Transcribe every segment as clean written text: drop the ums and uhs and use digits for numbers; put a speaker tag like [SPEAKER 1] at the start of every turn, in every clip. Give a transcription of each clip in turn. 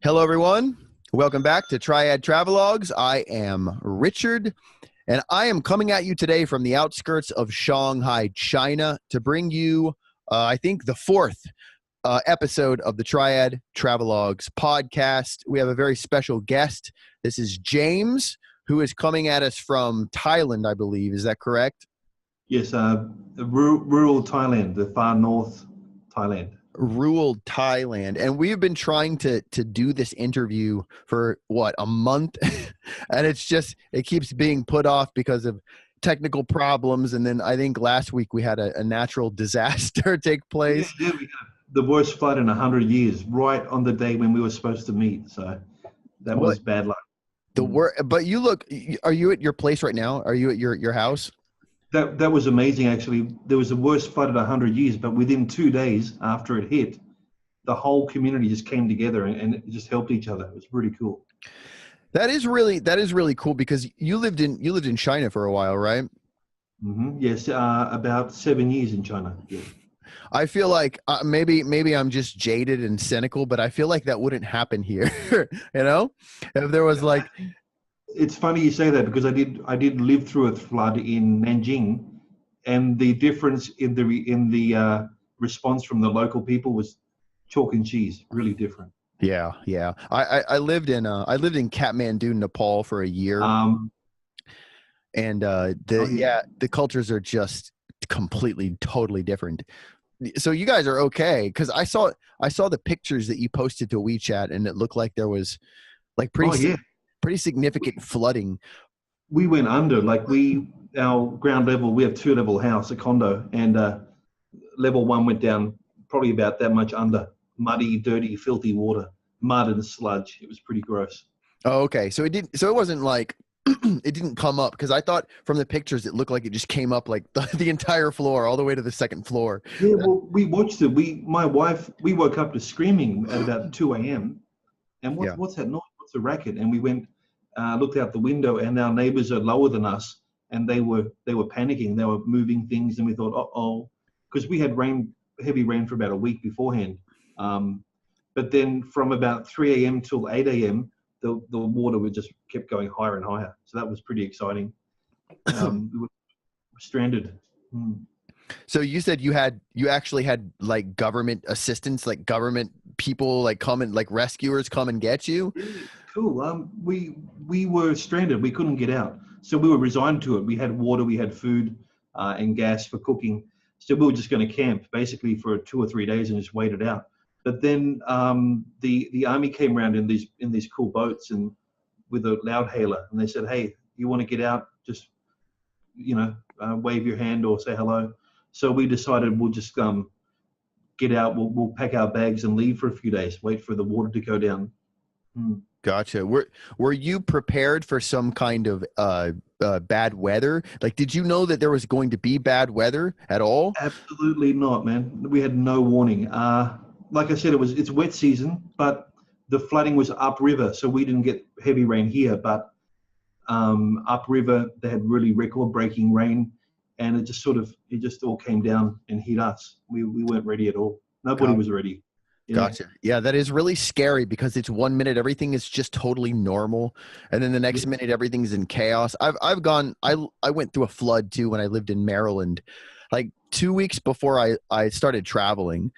[SPEAKER 1] Hello, everyone. Welcome back to Triad Travelogues. I am Richard, and I am coming at you today from the outskirts of Shanghai, China, to bring you, I think, the fourth episode of the Triad Travelogues podcast. We have a very special guest. This is James, who is coming at us from Thailand, I believe. Is that correct?
[SPEAKER 2] Yes, rural Thailand, the far north Thailand.
[SPEAKER 1] Rural Thailand, and we've been trying to do this interview for a month and it keeps being put off because of technical problems. And then I think last week we had a natural disaster take place.
[SPEAKER 2] Yeah, we had the worst flood in 100 years, right on the day when we were supposed to meet. So that was bad luck.
[SPEAKER 1] But are you at your place right now? Are you at your house?
[SPEAKER 2] That was amazing, actually. There was the worst flood in 100 years, but within 2 days after it hit, the whole community just came together and just helped each other. It was pretty cool.
[SPEAKER 1] That is really cool, because you lived in China for a while, right?
[SPEAKER 2] Mm-hmm. Yes, about 7 years in China. Yeah.
[SPEAKER 1] I feel like maybe I'm just jaded and cynical, but I feel like that wouldn't happen here. If there was like.
[SPEAKER 2] It's funny you say that, because I did live through a flood in Nanjing, and the difference in the response from the local people was chalk and cheese, really different.
[SPEAKER 1] Yeah. I lived in Kathmandu, Nepal for a year, and the cultures are just completely, totally different. So you guys are okay, because I saw the pictures that you posted to WeChat, and it looked like there was like pretty significant flooding.
[SPEAKER 2] We went under, our ground level, we have 2-level house, a condo, and level 1 went down probably about that much under. Muddy, dirty, filthy water, mud and sludge. It was pretty gross.
[SPEAKER 1] Oh, okay. So it wasn't like, it didn't come up, because I thought from the pictures it looked like it just came up like the entire floor all the way to the second floor.
[SPEAKER 2] Yeah, well, we watched it. My wife, we woke up to screaming at about 2 a.m. And what's that noise? What's the racket? And we went, looked out the window, and our neighbors are lower than us, and they were panicking. They were moving things, and we thought, because we had heavy rain for about a week beforehand. But then from about 3 a.m. till 8 a.m., the water just kept going higher and higher. So that was pretty exciting. We were stranded.
[SPEAKER 1] So you said you actually had like government assistance, like government people like come and like rescuers come and get you?
[SPEAKER 2] Cool. We were stranded. We couldn't get out. So we were resigned to it. We had water, we had food and gas for cooking. So we were just going to camp basically for 2 or 3 days and just wait it out. But then the army came around in these cool boats and with a loudhailer, and they said, "Hey, you want to get out? Just wave your hand or say hello." So we decided we'll just get out. We'll pack our bags and leave for a few days. Wait for the water to go down.
[SPEAKER 1] Gotcha. Were you prepared for some kind of bad weather? Like, did you know that there was going to be bad weather at all?
[SPEAKER 2] Absolutely not, man. We had no warning. Like I said, it's wet season, but the flooding was upriver, so we didn't get heavy rain here. But upriver, they had really record-breaking rain, and it just all came down and hit us. We weren't ready at all. Nobody was ready. Yeah.
[SPEAKER 1] Gotcha. Yeah, that is really scary, because it's 1 minute everything is just totally normal, and then the next minute everything's in chaos. I went through a flood too when I lived in Maryland, like 2 weeks before I started traveling,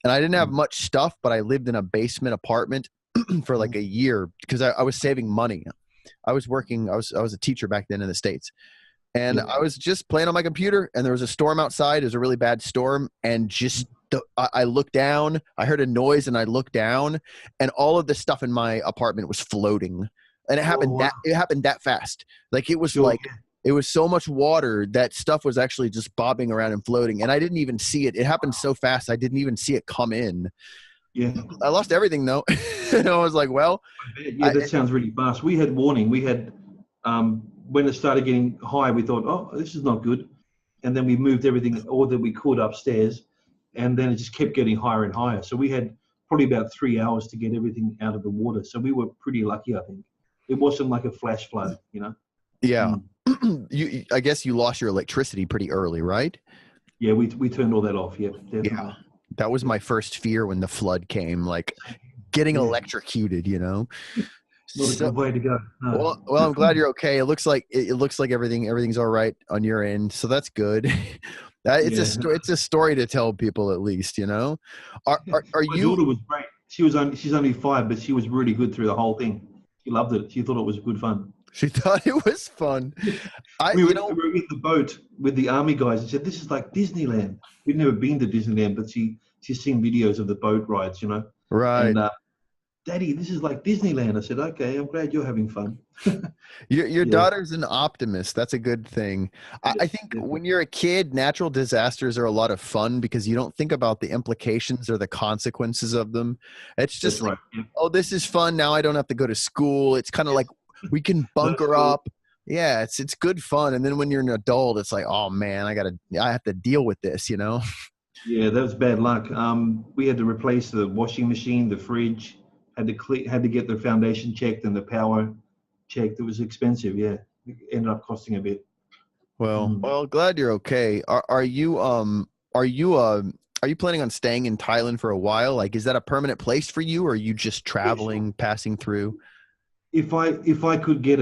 [SPEAKER 1] and I didn't have much stuff, but I lived in a basement apartment for like a year because I was saving money. I was a teacher back then in the States. And I was just playing on my computer, and there was a storm outside. It was a really bad storm, and I looked down. I heard a noise, and I looked down, and all of the stuff in my apartment was floating. And it happened that fast. Like it was it was so much water that stuff was actually just bobbing around and floating, and I didn't even see it. It happened so fast, I didn't even see it come in.
[SPEAKER 2] Yeah,
[SPEAKER 1] I lost everything though. And I was like, well,
[SPEAKER 2] yeah, that sounds really fast. We had warning. We had when it started getting high, we thought, oh, this is not good. And then we moved everything all that we could upstairs, and then it just kept getting higher and higher. So we had probably about 3 hours to get everything out of the water. So we were pretty lucky, I think. It wasn't like a flash flood,
[SPEAKER 1] Yeah. I guess you lost your electricity pretty early, right?
[SPEAKER 2] Yeah, we turned all that off. Yeah, definitely.
[SPEAKER 1] Yeah. That was my first fear when the flood came. Like, getting
[SPEAKER 2] Yeah.
[SPEAKER 1] electrocuted, you know?
[SPEAKER 2] Not a
[SPEAKER 1] So,
[SPEAKER 2] good way to go. No.
[SPEAKER 1] well, I'm glad you're okay. It looks like everything's all right on your end. So that's good.
[SPEAKER 2] Yeah.
[SPEAKER 1] It's a story to tell people at least, you know? Are
[SPEAKER 2] My
[SPEAKER 1] you,
[SPEAKER 2] daughter was great. She's only 5, but she was really good through the whole thing. She loved it. She thought it was good fun.
[SPEAKER 1] she thought it was fun.
[SPEAKER 2] We were in the boat with the army guys and said, "This is like Disneyland." We'd never been to Disneyland, but she's seen videos of the boat rides, you know.
[SPEAKER 1] Right.
[SPEAKER 2] And Daddy, this is like Disneyland. I said, "Okay, I'm glad you're having fun."
[SPEAKER 1] Your
[SPEAKER 2] Yeah,
[SPEAKER 1] daughter's an optimist. That's a good thing. I
[SPEAKER 2] yes,
[SPEAKER 1] think
[SPEAKER 2] definitely.
[SPEAKER 1] when you're a kid, natural disasters are a lot of fun because you don't think about the implications or the consequences of them. It's
[SPEAKER 2] That's
[SPEAKER 1] just like,
[SPEAKER 2] right. Yep.
[SPEAKER 1] oh, this is fun. Now I don't have to go to school. It's kind of
[SPEAKER 2] Yes,
[SPEAKER 1] like we can
[SPEAKER 2] no
[SPEAKER 1] bunker
[SPEAKER 2] school.
[SPEAKER 1] up. Yeah, it's good fun. And then when you're an adult, it's like, oh man, I have to deal with this, you know?
[SPEAKER 2] Yeah, that was bad luck. We had to replace the washing machine, the fridge, had to get the foundation checked and the power checked. It was expensive. Yeah, it ended up costing a bit. Mm.
[SPEAKER 1] Well, glad you're okay. Are you are you planning on staying in Thailand for a while? Like, is that a permanent place for you, or are you just
[SPEAKER 2] Yeah, sure.
[SPEAKER 1] traveling, passing through?
[SPEAKER 2] If I could get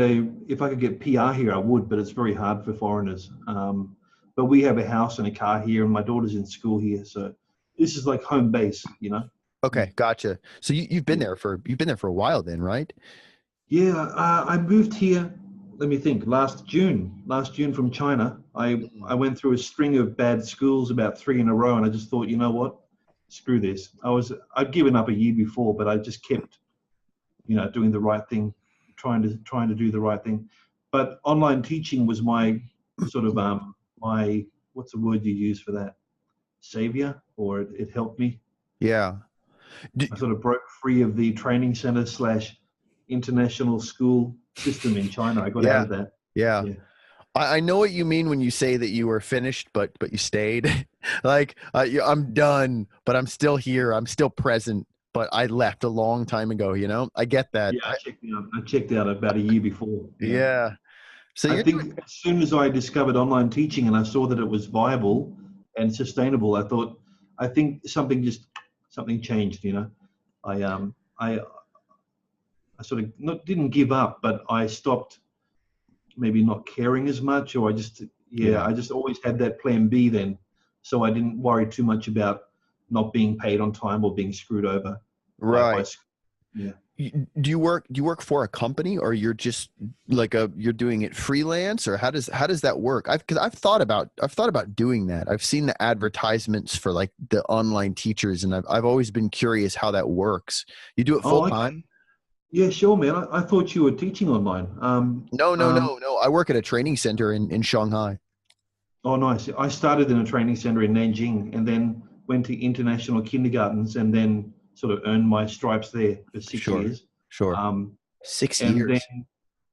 [SPEAKER 2] PR here, I would, but it's very hard for foreigners. But we have a house and a car here, and my daughter's in school here, so this is like home base, you know. Mm.
[SPEAKER 1] Okay, gotcha. So
[SPEAKER 2] Yeah.
[SPEAKER 1] you've been there for a while then, right?
[SPEAKER 2] Yeah, I moved here. Let me think. Last June from China. I
[SPEAKER 1] Mm.
[SPEAKER 2] went through a string of bad schools, about 3 in a row, and I just thought, you know what, screw this. I'd given up a year before, but I just kept, doing the right thing, trying to do the right thing. But online teaching was my sort of my what's the word you use for that? Savior, or it helped me.
[SPEAKER 1] Yeah. D-
[SPEAKER 2] I sort of broke free of the training center slash international school system in China. I got out
[SPEAKER 1] yeah.
[SPEAKER 2] of that.
[SPEAKER 1] Yeah.
[SPEAKER 2] Yeah.
[SPEAKER 1] I know what you mean when you say that you were finished, but you stayed. Like, I'm done, but I'm still here. I'm still present, but I left a long time ago. You know, I get that.
[SPEAKER 2] Yeah, I checked out about a year before. Yeah.
[SPEAKER 1] Yeah. So
[SPEAKER 2] I
[SPEAKER 1] you're doing.
[SPEAKER 2] think as soon as I discovered online teaching and I saw that it was viable and sustainable, I think something changed, you know. I um I sort of not didn't give up, but I stopped maybe not caring as much, or
[SPEAKER 1] Yeah.
[SPEAKER 2] I just always had that plan B then, so I didn't worry too much about not being paid on time or being screwed over by
[SPEAKER 1] Right.
[SPEAKER 2] yeah.
[SPEAKER 1] Do you work for a company, or you're just like you're doing it freelance, or how does that work? Because I've thought about doing that. I've seen the advertisements for like the online teachers, and I've always been curious how that works. You do it full
[SPEAKER 2] Oh, okay.
[SPEAKER 1] time?
[SPEAKER 2] Yeah, sure, man. I thought you were teaching online.
[SPEAKER 1] No. I work at a training center in Shanghai.
[SPEAKER 2] Oh, nice. I started in a training center in Nanjing and then went to international kindergartens and then sort of earned my stripes there for six
[SPEAKER 1] Sure,
[SPEAKER 2] years.
[SPEAKER 1] sure.
[SPEAKER 2] Um,
[SPEAKER 1] Six
[SPEAKER 2] and then
[SPEAKER 1] years.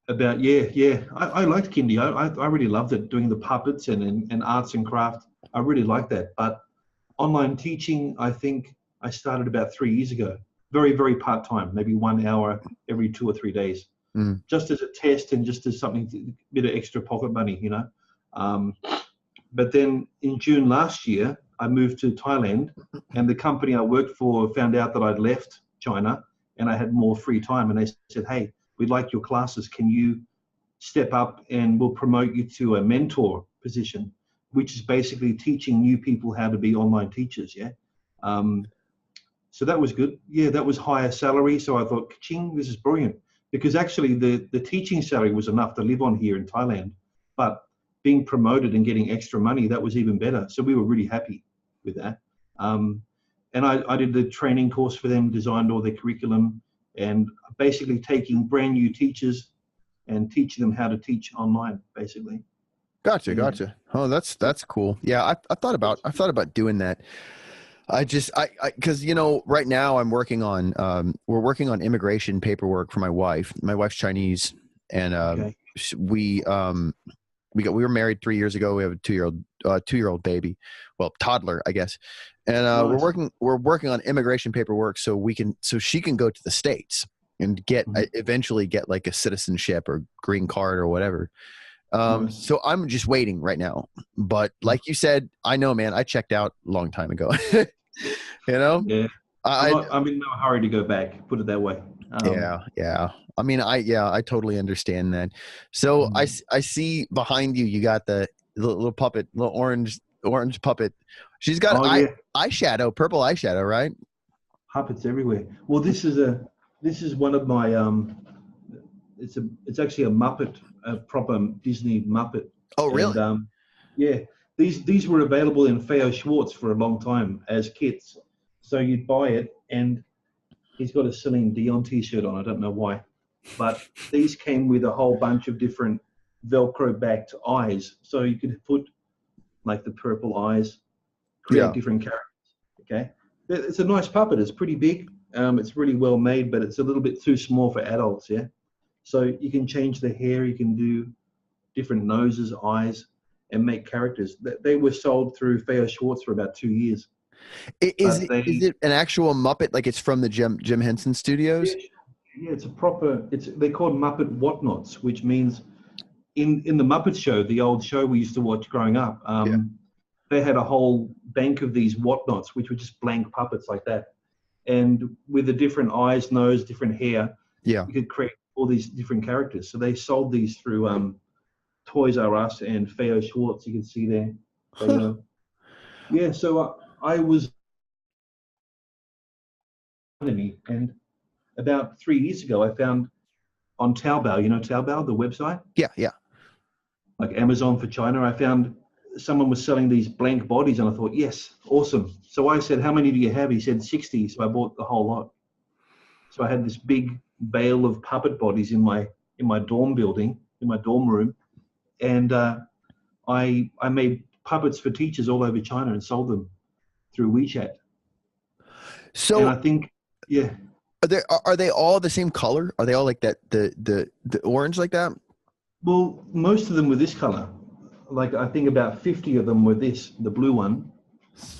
[SPEAKER 2] I liked kindy. I really loved it, doing the puppets and arts and craft. I really liked that. But online teaching, I think I started about 3 years ago. Very, very part time, maybe 1 hour every 2 or 3 days,
[SPEAKER 1] Mm.
[SPEAKER 2] just as a test and just as something, bit of extra pocket money, you know. Um, but then in June last year, I moved to Thailand, and the company I worked for found out that I'd left China and I had more free time. And they said, "Hey, we like your classes. Can you step up and we'll promote you to a mentor position, which is basically teaching new people how to be online teachers?" Yeah. Um, so that was good. Yeah, that was higher salary. So I thought, ching, this is brilliant. Because actually the teaching salary was enough to live on here in Thailand. But being promoted and getting extra money, that was even better. So we were really happy with that. Um, and I did the training course for them, designed all their curriculum, and basically taking brand new teachers and teaching them how to teach online, basically. Yeah.
[SPEAKER 1] Gotcha. Oh,
[SPEAKER 2] Yeah.
[SPEAKER 1] that's cool. Yeah, I've thought about doing that. Because right now I'm working on we're working on immigration paperwork for my wife. My wife's Chinese, and
[SPEAKER 2] Okay.
[SPEAKER 1] we were married 3 years ago. We have a 2-year old baby, well, toddler, I guess. And
[SPEAKER 2] Nice.
[SPEAKER 1] we're working on immigration paperwork so she can go to the States and
[SPEAKER 2] Mhm.
[SPEAKER 1] eventually get like a citizenship or green card or whatever.
[SPEAKER 2] Nice.
[SPEAKER 1] So I'm just waiting right now. But
[SPEAKER 2] Mhm.
[SPEAKER 1] like you said, I know, man, I checked out a long time ago. You know?
[SPEAKER 2] Yeah.
[SPEAKER 1] I
[SPEAKER 2] I'm in no hurry to go back. Put it that way.
[SPEAKER 1] yeah. I mean, I totally understand that. So I see behind you, you got the little puppet, little orange puppet. She's got
[SPEAKER 2] Oh yeah,
[SPEAKER 1] eyeshadow, purple eyeshadow, right?
[SPEAKER 2] puppets everywhere. Well, this is one of my it's actually a Muppet, a proper Disney Muppet,
[SPEAKER 1] Oh,
[SPEAKER 2] and
[SPEAKER 1] really?
[SPEAKER 2] yeah, these were available in Schwartz for a long time as kits. So you'd buy it, and he's got a Celine Dion T-shirt on. I don't know why, but these came with a whole bunch of different Velcro-backed eyes, so you could put like the purple eyes, create
[SPEAKER 1] Yeah.
[SPEAKER 2] different characters. Okay, it's a nice puppet. It's pretty big. It's really well made, but it's a little bit too small for adults. Yeah, so you can change the hair. You can do different noses, eyes, and make characters. They were sold through Schwartz for about 2 years.
[SPEAKER 1] Is
[SPEAKER 2] But
[SPEAKER 1] it is it an actual Muppet? Like it's from the Jim Henson
[SPEAKER 2] yeah,
[SPEAKER 1] Studios?
[SPEAKER 2] yeah, it's a proper. They're called Muppet Whatnots, which means in the Muppet Show, the old show we used to watch growing up.
[SPEAKER 1] Yeah.
[SPEAKER 2] They had a whole bank of these Whatnots, which were just blank puppets like that, and with the different eyes, nose, different hair,
[SPEAKER 1] Yeah.
[SPEAKER 2] you could create all these different characters. So they sold these through Toys R Us and Schwartz. You can see there. So, yeah, so I was and about 3 years ago, I found on Taobao, Taobao, the website,
[SPEAKER 1] Yeah. Yeah.
[SPEAKER 2] like Amazon for China, I found someone was selling these blank bodies, and I thought, yes, awesome. So I said, how many do you have? He said 60. So I bought the whole lot. So I had this big bale of puppet bodies in my dorm building, in my dorm room, and I made puppets for teachers all over China and sold them through WeChat. And
[SPEAKER 1] So
[SPEAKER 2] I think, yeah,
[SPEAKER 1] are they all the same color? Are they all like that? The orange like that?
[SPEAKER 2] well, most of them were this color. Like I think about 50 of them were the blue one.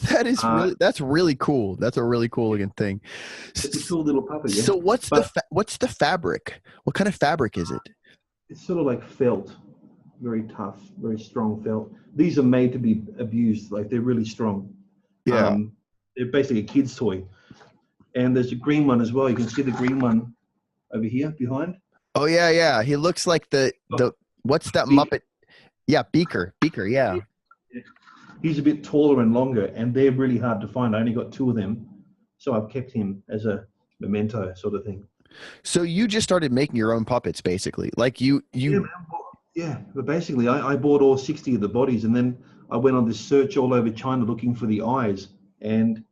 [SPEAKER 2] Uh,
[SPEAKER 1] That's really cool. That's a really cool looking thing.
[SPEAKER 2] it's a cool little puppet, yeah.
[SPEAKER 1] So
[SPEAKER 2] But
[SPEAKER 1] what's the fabric? What kind of fabric is it?
[SPEAKER 2] it's sort of like felt, very tough, very strong felt. These are made to be abused, like they're really strong.
[SPEAKER 1] Yeah.
[SPEAKER 2] They're basically a kid's toy. And there's a green one as well. You can see the green one over here behind.
[SPEAKER 1] Oh yeah, yeah. He looks like the what's that
[SPEAKER 2] Beak.
[SPEAKER 1] Muppet? Yeah, Beaker. Yeah.
[SPEAKER 2] He's a bit taller and longer, and they're really hard to find. I only got 2 of them, so I've kept him as a memento sort of thing.
[SPEAKER 1] So you just started making your own puppets, basically. Like
[SPEAKER 2] Yeah, man. Yeah, but basically, I bought all 60 of the bodies, and then I went on this search all over China looking for the eyes. And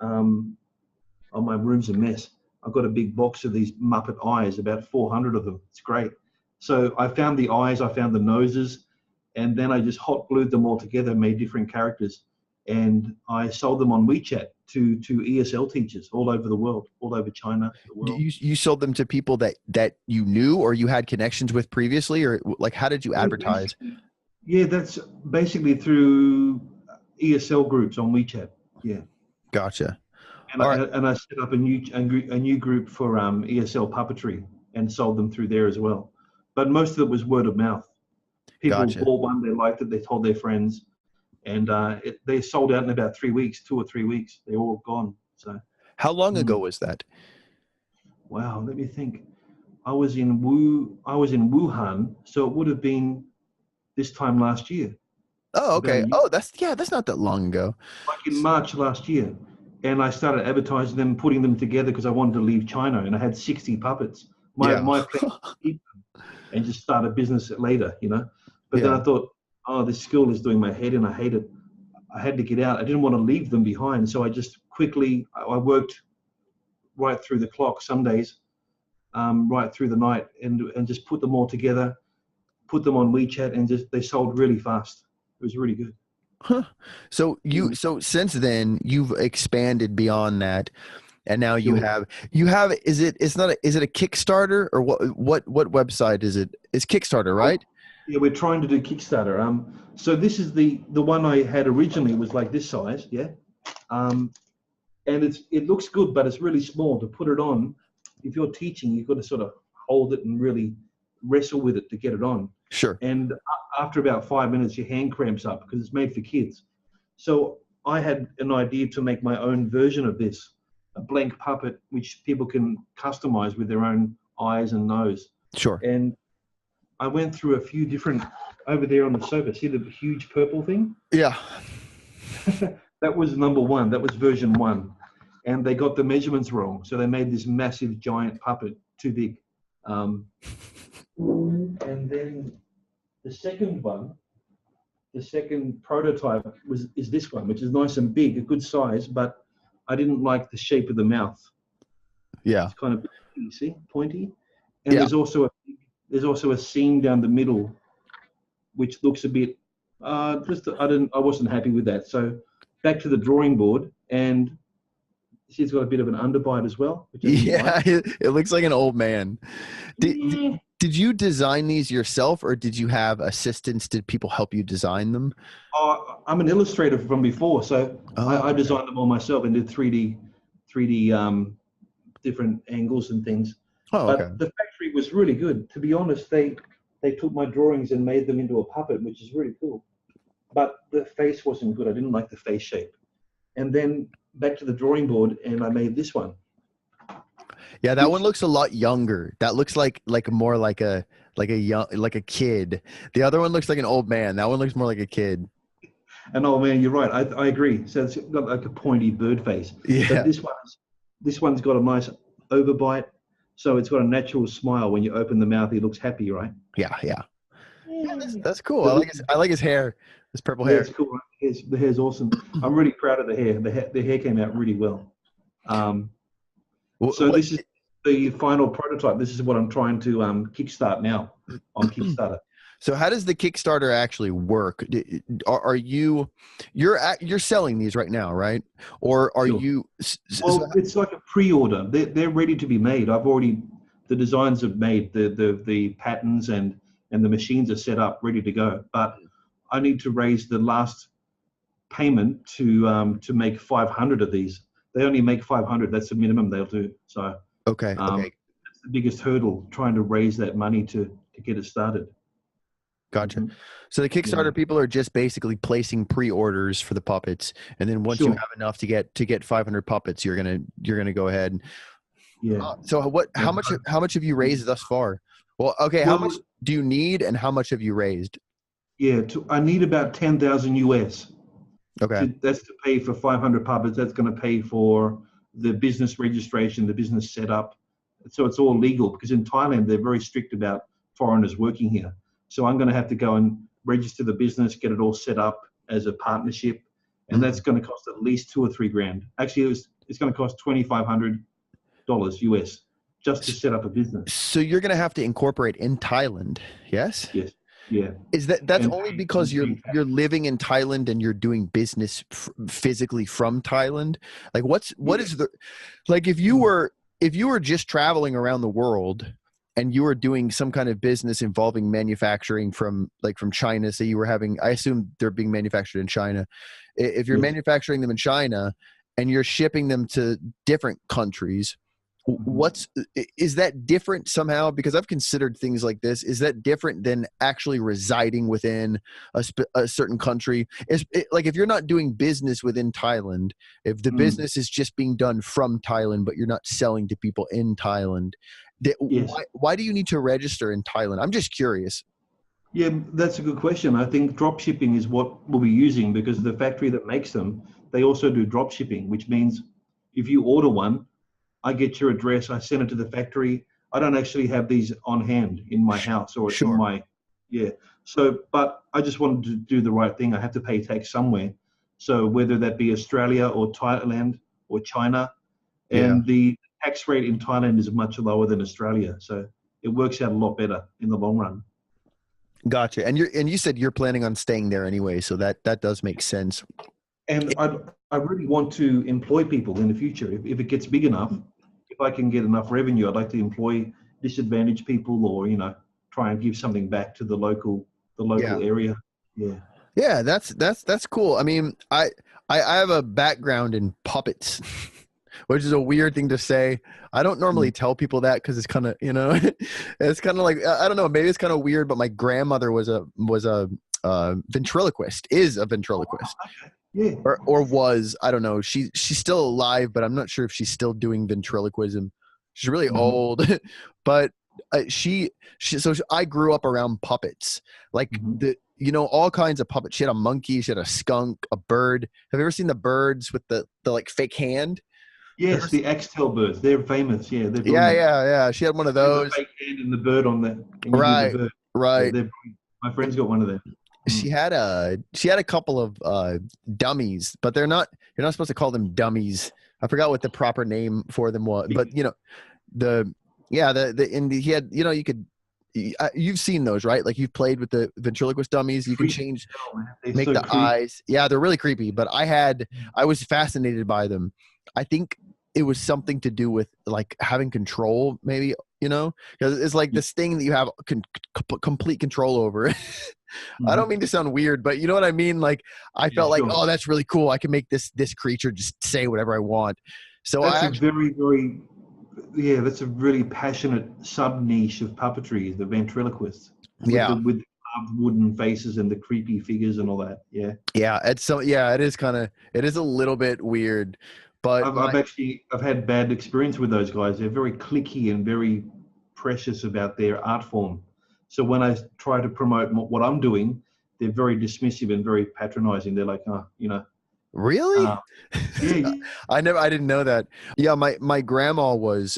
[SPEAKER 2] oh, my room's a mess. I've got a big box of these Muppet eyes, about 400 of them. It's great. So I found the eyes, I found the noses, and then I just hot glued them all together, made different characters, and I sold them on WeChat to ESL teachers all over the world, all over China, the world.
[SPEAKER 1] you sold them to people that you knew or you had connections with previously, or like how did you advertise?
[SPEAKER 2] Yeah, that's basically through ESL groups on WeChat. Yeah.
[SPEAKER 1] Gotcha.
[SPEAKER 2] And
[SPEAKER 1] All right.
[SPEAKER 2] I set up a new group for ESL puppetry and sold them through there as well. But most of it was word of mouth. People
[SPEAKER 1] Gotcha.
[SPEAKER 2] bought one, they liked it, they told their friends, and they sold out in about 3 weeks, 2 or 3 weeks. They're all gone. So
[SPEAKER 1] How long ago was that?
[SPEAKER 2] wow, let me think. I was in Wuhan, so it would have been this time last year,
[SPEAKER 1] Oh,
[SPEAKER 2] about a
[SPEAKER 1] okay.
[SPEAKER 2] year,
[SPEAKER 1] Oh, that's not that long ago.
[SPEAKER 2] like in March last year. And I started advertising them, putting them together because I wanted to leave China, and I had 60 puppets. My
[SPEAKER 1] Yeah.
[SPEAKER 2] plan was to keep them and just start a business later, But then
[SPEAKER 1] Yeah.
[SPEAKER 2] I thought, oh, this school is doing my head in. I hate it. I had to get out. I didn't want to leave them behind, so I just quickly I worked right through the clock some days, right through the night, and just put them all together, put them on WeChat, and just they sold really fast. It was really good.
[SPEAKER 1] Huh. So since then you've expanded beyond that, and now
[SPEAKER 2] Sure.
[SPEAKER 1] is it a Kickstarter, or what website is it? It's Kickstarter, right?
[SPEAKER 2] Yeah, we're trying to do Kickstarter. So this is the one I had originally was like this size, yeah. And it looks good, but it's really small. To put it on, if you're teaching, you've got to sort of hold it and really wrestle with it to get it on.
[SPEAKER 1] Sure.
[SPEAKER 2] And after about 5 minutes, your hand cramps up because it's made for kids. So I had an idea to make my own version of this, a blank puppet which people can customize with their own eyes and nose.
[SPEAKER 1] Sure.
[SPEAKER 2] And I went through a few different over there on the sofa. See the huge purple thing?
[SPEAKER 1] Yeah.
[SPEAKER 2] That was number one. That was version 1. And they got the measurements wrong. So they made this massive giant puppet too big. And then the second one, the second prototype is this one, which is nice and big, a good size, but I didn't like the shape of the mouth.
[SPEAKER 1] Yeah.
[SPEAKER 2] It's kind of, you see, pointy. And there's also a seam down the middle, which looks a bit, I wasn't happy with that. So back to the drawing board, and she's got a bit of an underbite as well. Which
[SPEAKER 1] it looks like an old man. Did you design these yourself, or did you have assistants? Did people help you design them?
[SPEAKER 2] I'm an illustrator from before, so I designed them all myself and did 3D different angles and things. But the factory was really good. To be honest, they took my drawings and made them into a puppet, which is really cool. But the face wasn't good. I didn't like the face shape. And then back to the drawing board, and I made this one.
[SPEAKER 1] Yeah, that one looks a lot younger. That looks like more like a kid. The other one looks like an old man. That one looks more like a kid.
[SPEAKER 2] And oh man, you're right. I agree. So it's got like a pointy bird face.
[SPEAKER 1] Yeah.
[SPEAKER 2] But this one's got a nice overbite. So it's got a natural smile. When you open the mouth, he looks happy, right?
[SPEAKER 1] Yeah. That's cool. I like his hair. His purple hair.
[SPEAKER 2] It's cool. Right? The hair's awesome. I'm really proud of the hair. The hair came out really well. This is the final prototype. This is what I'm trying to kickstart now on Kickstarter.
[SPEAKER 1] So how does the Kickstarter actually work? Are you're selling these right now, right? Or are you?
[SPEAKER 2] Well, it's like a pre-order. They're ready to be made. The designs are made. The patterns and the machines are set up, ready to go. But I need to raise the last payment to make 500 of these. They only make 500. That's the minimum they'll do. So
[SPEAKER 1] okay.
[SPEAKER 2] That's the biggest hurdle, trying to raise that money to get it started.
[SPEAKER 1] Gotcha. So the Kickstarter people are just basically placing pre-orders for the puppets, and then once you have enough to get 500 puppets, you're gonna go ahead.
[SPEAKER 2] Yeah.
[SPEAKER 1] So how much have you raised thus far? Well, okay. How much do you need, and how much have you raised?
[SPEAKER 2] Yeah, I need about 10,000 US.
[SPEAKER 1] Okay.
[SPEAKER 2] That's to pay for 500 puppets. That's going to pay for the business registration, the business setup. So it's all legal, because in Thailand they're very strict about foreigners working here. So I'm going to have to go and register the business, get it all set up as a partnership, and that's going to cost at least $2 or $3 grand. Actually, it's going to cost $2,500 US just to set up a business.
[SPEAKER 1] So you're going to have to incorporate in Thailand, yes?
[SPEAKER 2] Yes. Yeah.
[SPEAKER 1] That's only because you're living in Thailand and you're doing business physically from Thailand? Like if you were just traveling around the world and you were doing some kind of business involving manufacturing from China, say you were having, I assume they're being manufactured in China. If you're manufacturing them in China and you're shipping them to different countries, is that different somehow? Because I've considered things like this. Is that different than actually residing within a certain country? Like if you're not doing business within Thailand, if the business is just being done from Thailand, but you're not selling to people in Thailand, why do you need to register in Thailand? I'm just curious.
[SPEAKER 2] Yeah, that's a good question. I think drop shipping is what we'll be using, because the factory that makes them, they also do drop shipping, which means if you order one, I get your address, I send it to the factory. I don't actually have these on hand in my house or in my, So, but I just wanted to do the right thing. I have to pay tax somewhere. So whether that be Australia or Thailand or China, and the tax rate in Thailand is much lower than Australia. So it works out a lot better in the long run.
[SPEAKER 1] Gotcha. And you said you're planning on staying there anyway, so that does make sense.
[SPEAKER 2] And I really want to employ people in the future. If it gets big enough, if I can get enough revenue, I'd like to employ disadvantaged people, or try and give something back to the local area. Yeah. Yeah,
[SPEAKER 1] that's cool. I mean, I have a background in puppets, which is a weird thing to say. I don't normally tell people that because it's kind of it's kind of like, I don't know, maybe it's kind of weird. But my grandmother was a ventriloquist. Is a ventriloquist.
[SPEAKER 2] Yeah.
[SPEAKER 1] or was, I don't know. She's still alive, but I'm not sure if she's still doing ventriloquism. She's really
[SPEAKER 2] Hmm.
[SPEAKER 1] old, but I grew up around puppets, like
[SPEAKER 2] Hmm.
[SPEAKER 1] all kinds of puppets. She had a monkey, she had a skunk, a bird. Have you ever seen the birds with the like fake hand? Ever
[SPEAKER 2] Yes,
[SPEAKER 1] se-
[SPEAKER 2] the Axtel birds. They're famous. Yeah, they're doing
[SPEAKER 1] Yeah,
[SPEAKER 2] that.
[SPEAKER 1] yeah, yeah. She had one of
[SPEAKER 2] There's a
[SPEAKER 1] those.
[SPEAKER 2] fake hand in the bird on the, and you do the
[SPEAKER 1] Right,
[SPEAKER 2] bird. Yeah,
[SPEAKER 1] right.
[SPEAKER 2] my friend's got one of them. Mm.
[SPEAKER 1] She had a couple of dummies, but you're not supposed to call them dummies. I forgot what the proper name for them was, but the yeah he had, you could, you've seen those, right? Like you've played with the ventriloquist dummies. You can
[SPEAKER 2] Creepy
[SPEAKER 1] change,
[SPEAKER 2] as hell, man. They're
[SPEAKER 1] make
[SPEAKER 2] so
[SPEAKER 1] the
[SPEAKER 2] creepy.
[SPEAKER 1] eyes. Yeah, they're really creepy, but I was fascinated by them. I think it was something to do with like having control, maybe, because it's like
[SPEAKER 2] Yeah.
[SPEAKER 1] this thing that you have complete control over. I don't
[SPEAKER 2] Hmm.
[SPEAKER 1] mean to sound weird, but you know what I mean? Like I
[SPEAKER 2] Yeah,
[SPEAKER 1] felt like,
[SPEAKER 2] sure.
[SPEAKER 1] oh, that's really cool. I can make this creature just say whatever I want. So I
[SPEAKER 2] That's a
[SPEAKER 1] actually,
[SPEAKER 2] very, very, yeah, that's a really passionate sub niche of puppetry, the ventriloquist, with
[SPEAKER 1] yeah,
[SPEAKER 2] the carved wooden faces and the creepy figures and all that. Yeah.
[SPEAKER 1] it is a little bit weird, but
[SPEAKER 2] I've had bad experience with those guys. They're very cliquey and very precious about their art form. So when I try to promote what I'm doing, they're very dismissive and very patronizing. They're like, oh,
[SPEAKER 1] really,
[SPEAKER 2] uh, yeah, yeah,
[SPEAKER 1] I didn't know that. Yeah, my grandma was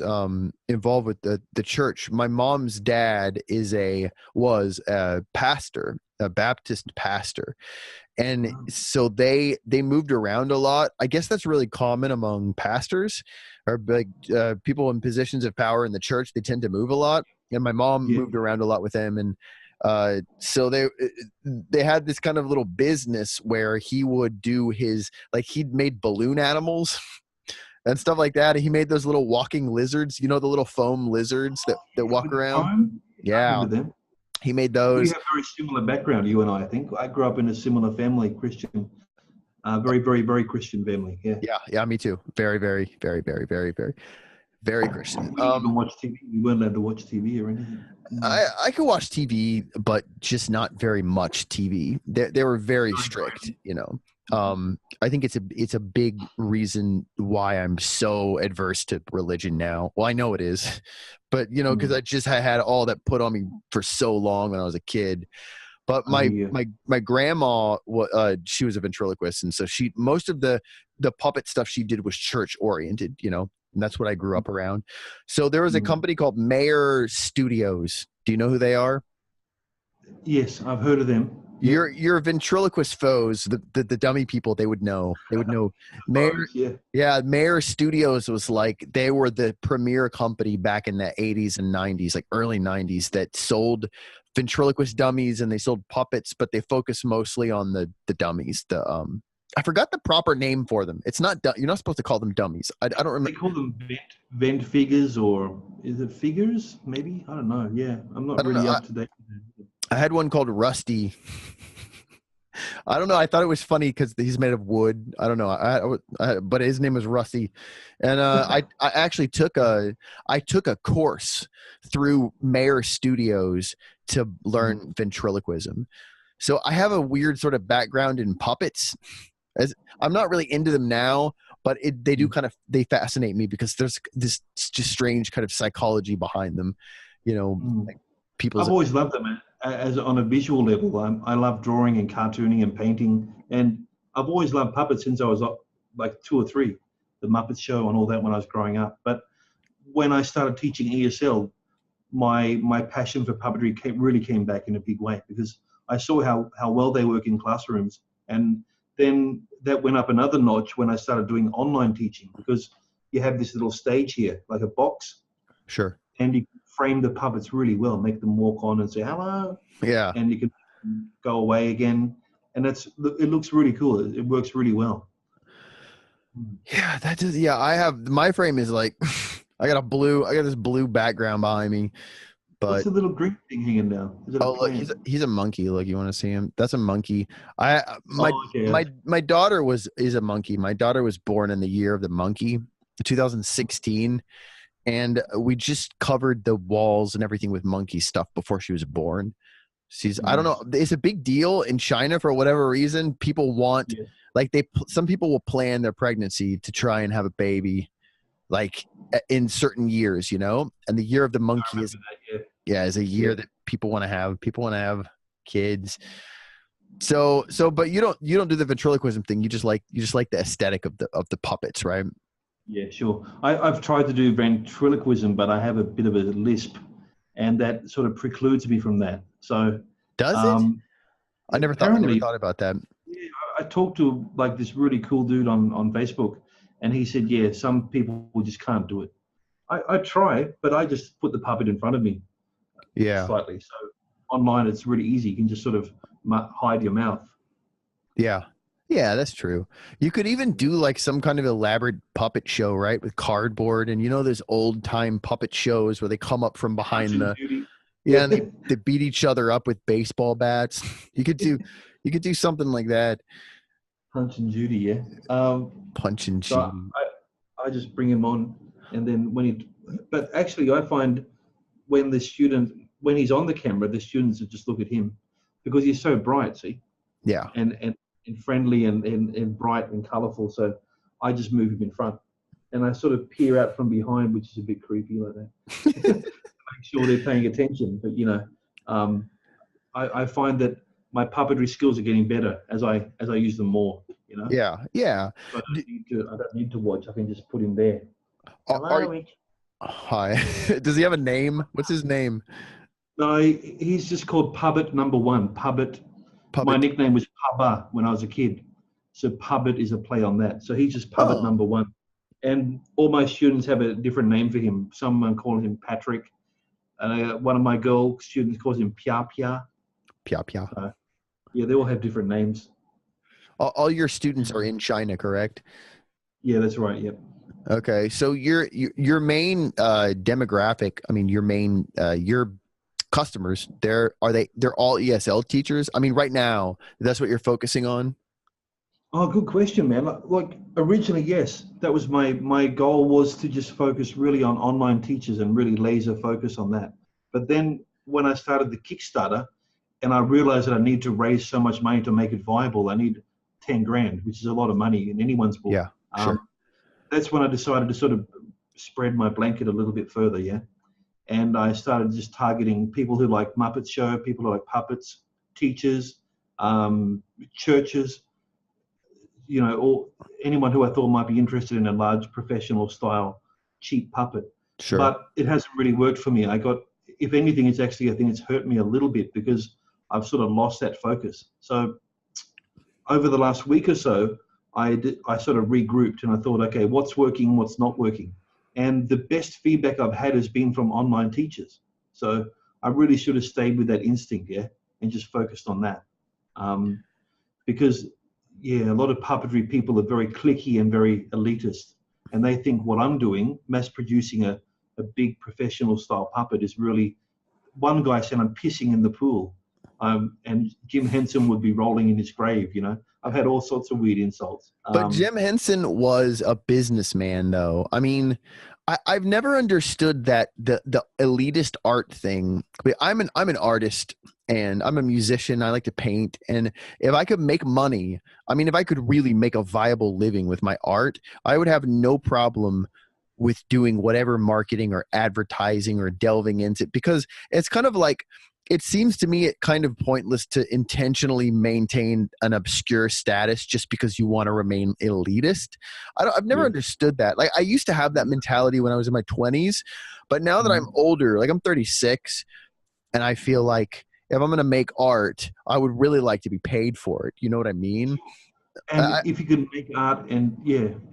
[SPEAKER 1] involved with the church. My mom's dad was a pastor, a Baptist pastor. And so they moved around a lot. I guess that's really common among pastors or like people in positions of power in the church. They tend to move a lot, and my mom
[SPEAKER 2] yeah.
[SPEAKER 1] moved around a lot with them. And so they had this kind of little business where he would do his, like, he'd made balloon animals and stuff like that. He made those little walking lizards, the little foam lizards that
[SPEAKER 2] Yeah,
[SPEAKER 1] walk
[SPEAKER 2] with the
[SPEAKER 1] around.
[SPEAKER 2] foam, I
[SPEAKER 1] Yeah,
[SPEAKER 2] remember them.
[SPEAKER 1] he made
[SPEAKER 2] We
[SPEAKER 1] those.
[SPEAKER 2] have very similar background, you and I think. I grew up in a similar family, Christian, very, very, very Christian family. Yeah.
[SPEAKER 1] Yeah, yeah, me too. Very, very, very, very, very, very, very Christian.
[SPEAKER 2] We didn't even watch TV. We weren't allowed to watch TV or anything. Mm.
[SPEAKER 1] I could watch TV, but just not very much TV. They were very
[SPEAKER 2] Right,
[SPEAKER 1] strict,
[SPEAKER 2] right.
[SPEAKER 1] I think it's a big reason why I'm so adverse to religion now. Well, I know it is, but because
[SPEAKER 2] Mm.
[SPEAKER 1] I had all that put on me for so long when I was a kid. But
[SPEAKER 2] I hear
[SPEAKER 1] my
[SPEAKER 2] you.
[SPEAKER 1] my grandma, she was a ventriloquist, and so most of the puppet stuff she did was church oriented, and that's what I grew up around. So there was a
[SPEAKER 2] Mm.
[SPEAKER 1] company called Mayer Studios. Do you know who they are?
[SPEAKER 2] Yes, I've heard of them. Yeah.
[SPEAKER 1] Your ventriloquist foes, the dummy people, they would know. They would know. Mayor,
[SPEAKER 2] Phones, yeah.
[SPEAKER 1] yeah, Mayer Studios was like, they were the premier company back in the 80s and 90s, like early 90s, that sold ventriloquist dummies, and they sold puppets, but they focused mostly on the dummies. I forgot the proper name for them. It's not you're not supposed to call them dummies. I don't
[SPEAKER 2] They
[SPEAKER 1] remember.
[SPEAKER 2] call them vent figures, or is it figures? Maybe, I don't know. Yeah, I'm
[SPEAKER 1] I
[SPEAKER 2] not
[SPEAKER 1] don't know.
[SPEAKER 2] really up to date.
[SPEAKER 1] I had one called Rusty. I don't know. I thought it was funny because he's made of wood. I don't know. But his name was Rusty, and I actually took a course through Mayer Studios to learn ventriloquism. So I have a weird sort of background in puppets. As I'm not really into them now, but they fascinate me because there's this just strange kind of psychology behind them.
[SPEAKER 2] Mm.
[SPEAKER 1] Like people's.
[SPEAKER 2] I've always loved them as on a visual level. I love drawing and cartooning and painting, and I've always loved puppets since I was like 2 or 3, the Muppet Show and all that when I was growing up. But when I started teaching ESL, my passion for puppetry really came back in a big way, because I saw how well they work in classrooms, and then that went up another notch when I started doing online teaching, because you have this little stage here, like a box,
[SPEAKER 1] Sure.
[SPEAKER 2] and you frame the puppets really well, make them walk on and say hello,
[SPEAKER 1] Yeah.
[SPEAKER 2] and you can go away again, and it looks really cool. It works really well.
[SPEAKER 1] Yeah, that is. Yeah, I have my frame is like I got this blue background behind me,
[SPEAKER 2] What's
[SPEAKER 1] but
[SPEAKER 2] the little green thing hanging down? Is it a
[SPEAKER 1] oh look,
[SPEAKER 2] plant?
[SPEAKER 1] he's a monkey. Look, you want to see him? That's a monkey. I my
[SPEAKER 2] Oh, okay.
[SPEAKER 1] my daughter is a monkey. My daughter was born in the year of the monkey, 2016, and we just covered the walls and everything with monkey stuff before she was born. I don't
[SPEAKER 2] Nice.
[SPEAKER 1] know. It's a big deal in China for whatever reason. People want
[SPEAKER 2] Yeah.
[SPEAKER 1] like some people will plan their pregnancy to try and have a baby like in certain years, you know, and the year of the monkey is, is a year that people want to have kids. So, but you don't do the ventriloquism thing. You just like the aesthetic of the puppets, right?
[SPEAKER 2] Yeah, sure. I've tried to do ventriloquism, but I have a bit of a lisp, and that sort of precludes me from that. So
[SPEAKER 1] does it? I never thought about that.
[SPEAKER 2] Yeah, I talked to like this really cool dude on Facebook, and he said, yeah, some people just can't do it. I try, but I just put the puppet in front of me.
[SPEAKER 1] Yeah.
[SPEAKER 2] Slightly. So online, it's really easy. You can just sort of hide your mouth.
[SPEAKER 1] Yeah. Yeah, that's true. You could even do like some kind of elaborate puppet show, right? With cardboard, and you know, there's old time puppet shows where they come up from behind and they beat each other up with baseball bats. You could do something like that.
[SPEAKER 2] Punch and Judy, yeah.
[SPEAKER 1] Punch and Judy.
[SPEAKER 2] So I just bring him on, and then but actually I find when he's on the camera, the students just look at him because he's so bright, see?
[SPEAKER 1] Yeah.
[SPEAKER 2] And friendly and bright and colorful. So I just move him in front, and I sort of peer out from behind, which is a bit creepy like that. Make sure they're paying attention. But you know, I find that my puppetry skills are getting better as I use them more. You know.
[SPEAKER 1] Yeah. Yeah.
[SPEAKER 2] So I don't need to watch. I can just put him there.
[SPEAKER 1] Hi. Does he have a name? What's his name?
[SPEAKER 2] No, he's just called Pubbet number 1. Pubbet. My nickname was Pubba when I was a kid. So Pubbet is a play on that. So he's just Pubbet number 1. And all my students have a different name for him. Someone calls him Patrick. One of my girl students calls him Pia Pia.
[SPEAKER 1] Pia Pia.
[SPEAKER 2] Yeah, they all have different names.
[SPEAKER 1] All your students are in China, correct?
[SPEAKER 2] Yeah, that's right. Yep.
[SPEAKER 1] Okay, so your main demographic, I mean, your customers, they're all ESL teachers? I mean, right now, that's what you're focusing on?
[SPEAKER 2] Oh, good question, man. Like originally, yes, that was my goal, was to just focus really on online teachers and really laser focus on that. But then when I started the Kickstarter and I realized that I need to raise so much money to make it viable, I need 10 grand, which is a lot of money in anyone's book.
[SPEAKER 1] Yeah, sure.
[SPEAKER 2] That's when I decided to sort of spread my blanket a little bit further, yeah. And I started just targeting people who like Muppet Show, people who like puppets, teachers, churches, you know, or anyone who I thought might be interested in a large professional style cheap puppet.
[SPEAKER 1] Sure.
[SPEAKER 2] But it hasn't really worked for me. If anything, I think it's hurt me a little bit because I've sort of lost that focus. So over the last week or so, I sort of regrouped and I thought, okay, what's working, what's not working? And the best feedback I've had has been from online teachers. So I really should have stayed with that instinct, yeah, and just focused on that. Because, yeah, a lot of puppetry people are very cliquey and very elitist. And they think what I'm doing, mass producing a big professional style puppet, is really, one guy said I'm pissing in the pool. And Jim Henson would be rolling in his grave, you know. I've had all sorts of weird insults.
[SPEAKER 1] But Jim Henson was a businessman, though. I mean, I've never understood that the elitist art thing. I'm an artist and I'm a musician. I like to paint. And if I could make money, I mean, if I could really make a viable living with my art, I would have no problem with doing whatever marketing or advertising or delving into it, because it's kind of like, it seems to me it kind of pointless to intentionally maintain an obscure status just because you want to remain elitist. I've never understood that. Like, I used to have that mentality when I was in my 20s, but now that I'm older, like I'm 36, and I feel like if I'm going to make art, I would really like to be paid for it. You know what I mean?
[SPEAKER 2] And if you can make art and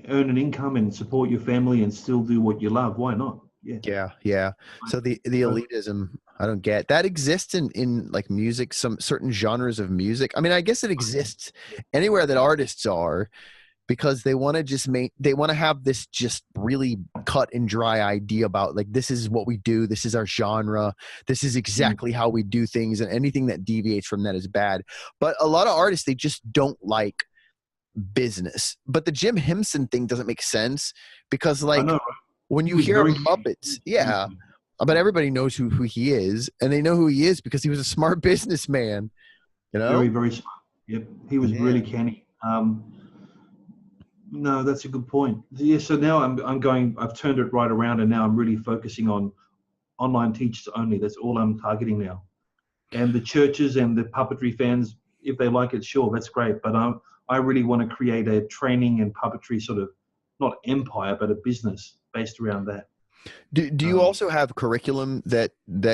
[SPEAKER 2] earn an income and support your family and still do what you love, why not?
[SPEAKER 1] Yeah. So the elitism, I don't get that. Exists in like music, some certain genres of music. I mean, I guess it exists anywhere that artists are, because they want to they want to have this just really cut and dry idea about, like, this is what we do, this is our genre, this is exactly how we do things, and anything that deviates from that is bad. But a lot of artists, they just don't like business. But the Jim Henson thing doesn't make sense, because like, when you hear Muppets, but everybody knows who he is, and they know who he is because he was a smart businessman. You know,
[SPEAKER 2] very smart. Yep, he was really canny. No, that's a good point. Yeah, so now I've turned it right around, and now I'm really focusing on online teachers only. That's all I'm targeting now. And the churches and the puppetry fans, if they like it, sure, that's great. But I really want to create a training and puppetry sort of, not empire, but a business based around that.
[SPEAKER 1] Do you also have curriculum that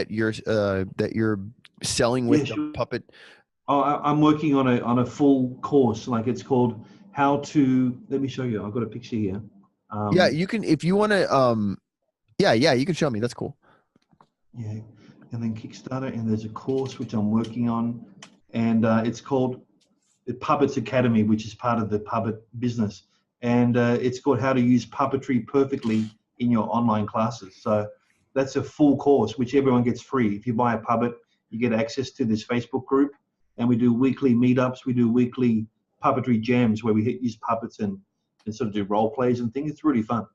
[SPEAKER 1] you're selling with
[SPEAKER 2] Yeah,
[SPEAKER 1] the
[SPEAKER 2] sure.
[SPEAKER 1] puppet?
[SPEAKER 2] I'm working on a full course, like it's called how to. Let me show you. I've got a picture here.
[SPEAKER 1] Yeah, you can if you want to. Yeah, you can show me. That's cool.
[SPEAKER 2] Yeah, and then Kickstarter, and there's a course which I'm working on, and it's called the Puppets Academy, which is part of the Puppet business, and it's called How to Use Puppetry Perfectly in Your Online Classes. So that's a full course, which everyone gets free. If you buy a Puppet, you get access to this Facebook group, and we do weekly meetups. We do weekly puppetry jams where we use puppets and sort of do role plays and things. It's really fun.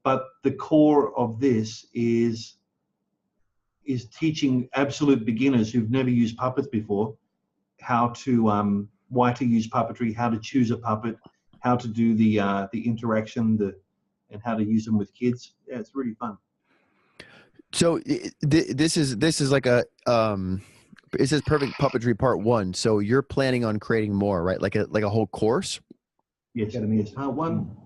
[SPEAKER 2] But the core of this is teaching absolute beginners who've never used puppets before how to why to use puppetry, how to choose a puppet, how to do the interaction, and how to use them with kids. Yeah, it's really fun.
[SPEAKER 1] So this is like a it says Perfect Puppetry Part 1. So you're planning on creating more, right? Like a whole course?
[SPEAKER 2] Yes, yes. Part 1.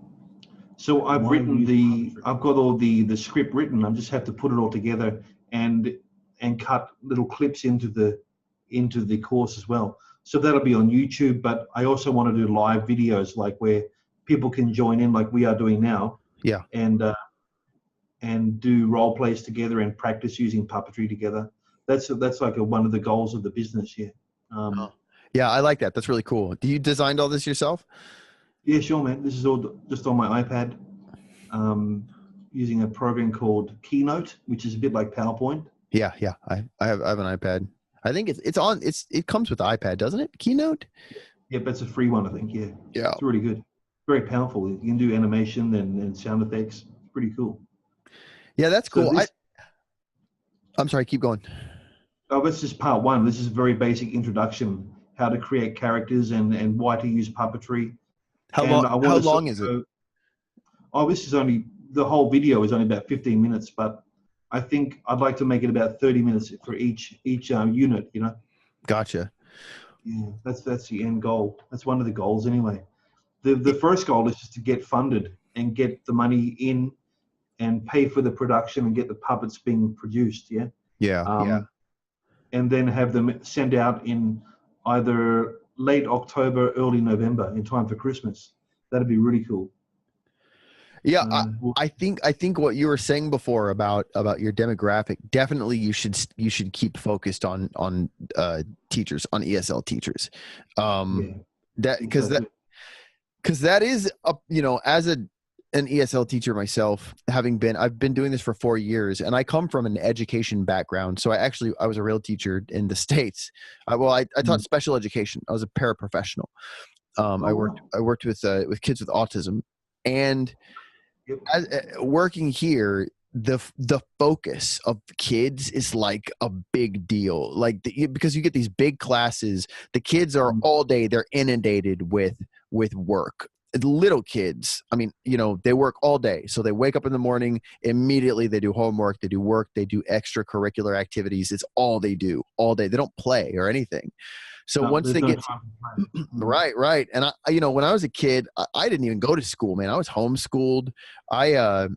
[SPEAKER 2] So I've got all the script written. I just have to put it all together and cut little clips into the course as well. So that'll be on YouTube, but I also want to do live videos, like where people can join in, like we are doing now.
[SPEAKER 1] Yeah.
[SPEAKER 2] And do role plays together and practice using puppetry together. That's like one of the goals of the business here.
[SPEAKER 1] Yeah, I like that. That's really cool. Do you designed all this yourself?
[SPEAKER 2] Yeah, sure, man. This is all just on my iPad, using a program called Keynote, which is a bit like PowerPoint.
[SPEAKER 1] Yeah. I have an iPad. I think it comes with the iPad, doesn't it? Keynote?
[SPEAKER 2] Yeah, but it's a free one, I think. Yeah.
[SPEAKER 1] Yeah.
[SPEAKER 2] It's really good. Very powerful. You can do animation and sound effects. It's pretty cool.
[SPEAKER 1] Yeah, that's cool.
[SPEAKER 2] So
[SPEAKER 1] I'm sorry, keep going.
[SPEAKER 2] Oh, this is part 1. This is a very basic introduction, how to create characters and why to use puppetry.
[SPEAKER 1] How long is it?
[SPEAKER 2] Oh, this is the whole video is only about 15 minutes, but I think I'd like to make it about 30 minutes for each unit, you know?
[SPEAKER 1] Gotcha.
[SPEAKER 2] Yeah, that's the end goal. That's one of the goals anyway. The first goal is just to get funded and get the money in and pay for the production and get the puppets being produced, yeah?
[SPEAKER 1] Yeah.
[SPEAKER 2] And then have them sent out in either late October, early November, in time for Christmas. That'd be really cool.
[SPEAKER 1] Yeah, I think what you were saying before about your demographic, definitely you should keep focused on teachers, on ESL teachers. Because that is as an ESL teacher myself, I've been doing this for 4 years, and I come from an education background. So I was a real teacher in the States. I taught special education. I was a paraprofessional. I worked with kids with autism, and working here, the focus of kids is like a big deal, because you get these big classes. The kids are all day, they're inundated with work. Little kids, I mean, they work all day. So they wake up in the morning, immediately they do homework, they do work, they do extracurricular activities. It's all they do all day. They don't play or anything. So once they get right. And when I was a kid, I didn't even go to school, man. I was homeschooled. I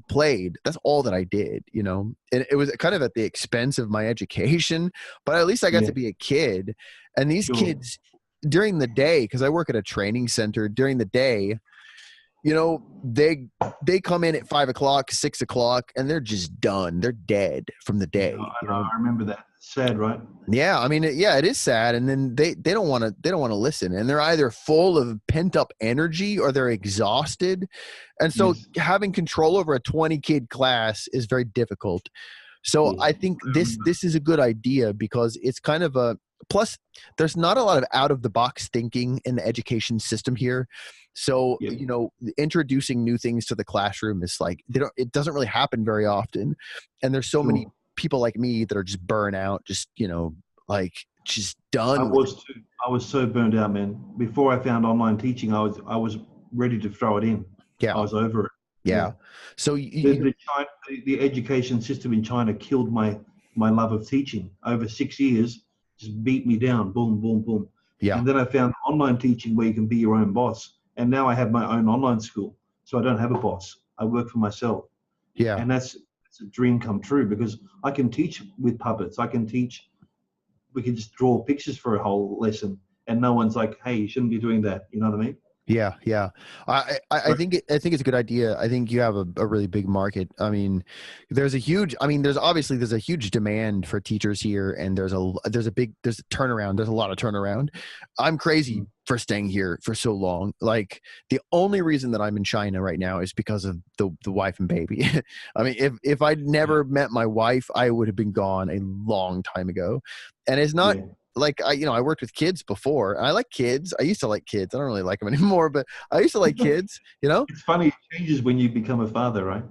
[SPEAKER 1] played. That's all that I did, and it was kind of at the expense of my education, but at least I got to be a kid. And these kids during the day, because I work at a training center during the day, they come in at 5 o'clock, 6 o'clock, and they're just done. They're dead from the day.
[SPEAKER 2] I remember that. Sad, right?
[SPEAKER 1] Yeah, I mean, it is sad. And then they don't want to listen, and they're either full of pent up energy or they're exhausted. And so having control over a 20 kid class is very difficult. So I think this is a good idea, because it's kind of plus there's not a lot of out of the box thinking in the education system here. So, introducing new things to the classroom is like, it doesn't really happen very often. And there's so many people like me that are just burnt out, just just
[SPEAKER 2] I
[SPEAKER 1] done with it.
[SPEAKER 2] was too. I was so burned out, man. Before I found online teaching, I was ready to throw it in.
[SPEAKER 1] Yeah.
[SPEAKER 2] I was over it.
[SPEAKER 1] Yeah. So
[SPEAKER 2] The education system in China killed my love of teaching. Over 6 years, just beat me down. Boom, boom, boom.
[SPEAKER 1] yeah.
[SPEAKER 2] And then I found online teaching where you can be your own boss. And now I have my own online school, so I don't have a boss. I work for myself,
[SPEAKER 1] Yeah.
[SPEAKER 2] and that's a dream come true because I can teach with puppets. I can teach. We can just draw pictures for a whole lesson, and no one's like, "Hey, you shouldn't be doing that." You know what I mean?
[SPEAKER 1] Yeah, yeah. I think it's a good idea. I think you have a really big market. I mean, there's a huge demand for teachers here, and there's a turnaround. There's a lot of turnaround. I'm crazy for staying here for so long. Like the only reason that I'm in China right now is because of the wife and baby. I mean, if I'd never met my wife, I would have been gone a long time ago. And it's not.
[SPEAKER 2] Yeah.
[SPEAKER 1] Like I worked with kids before. And I like kids. I used to like kids. I don't really like them anymore, but I used to like kids,
[SPEAKER 2] It's funny, it changes when you become a father, right?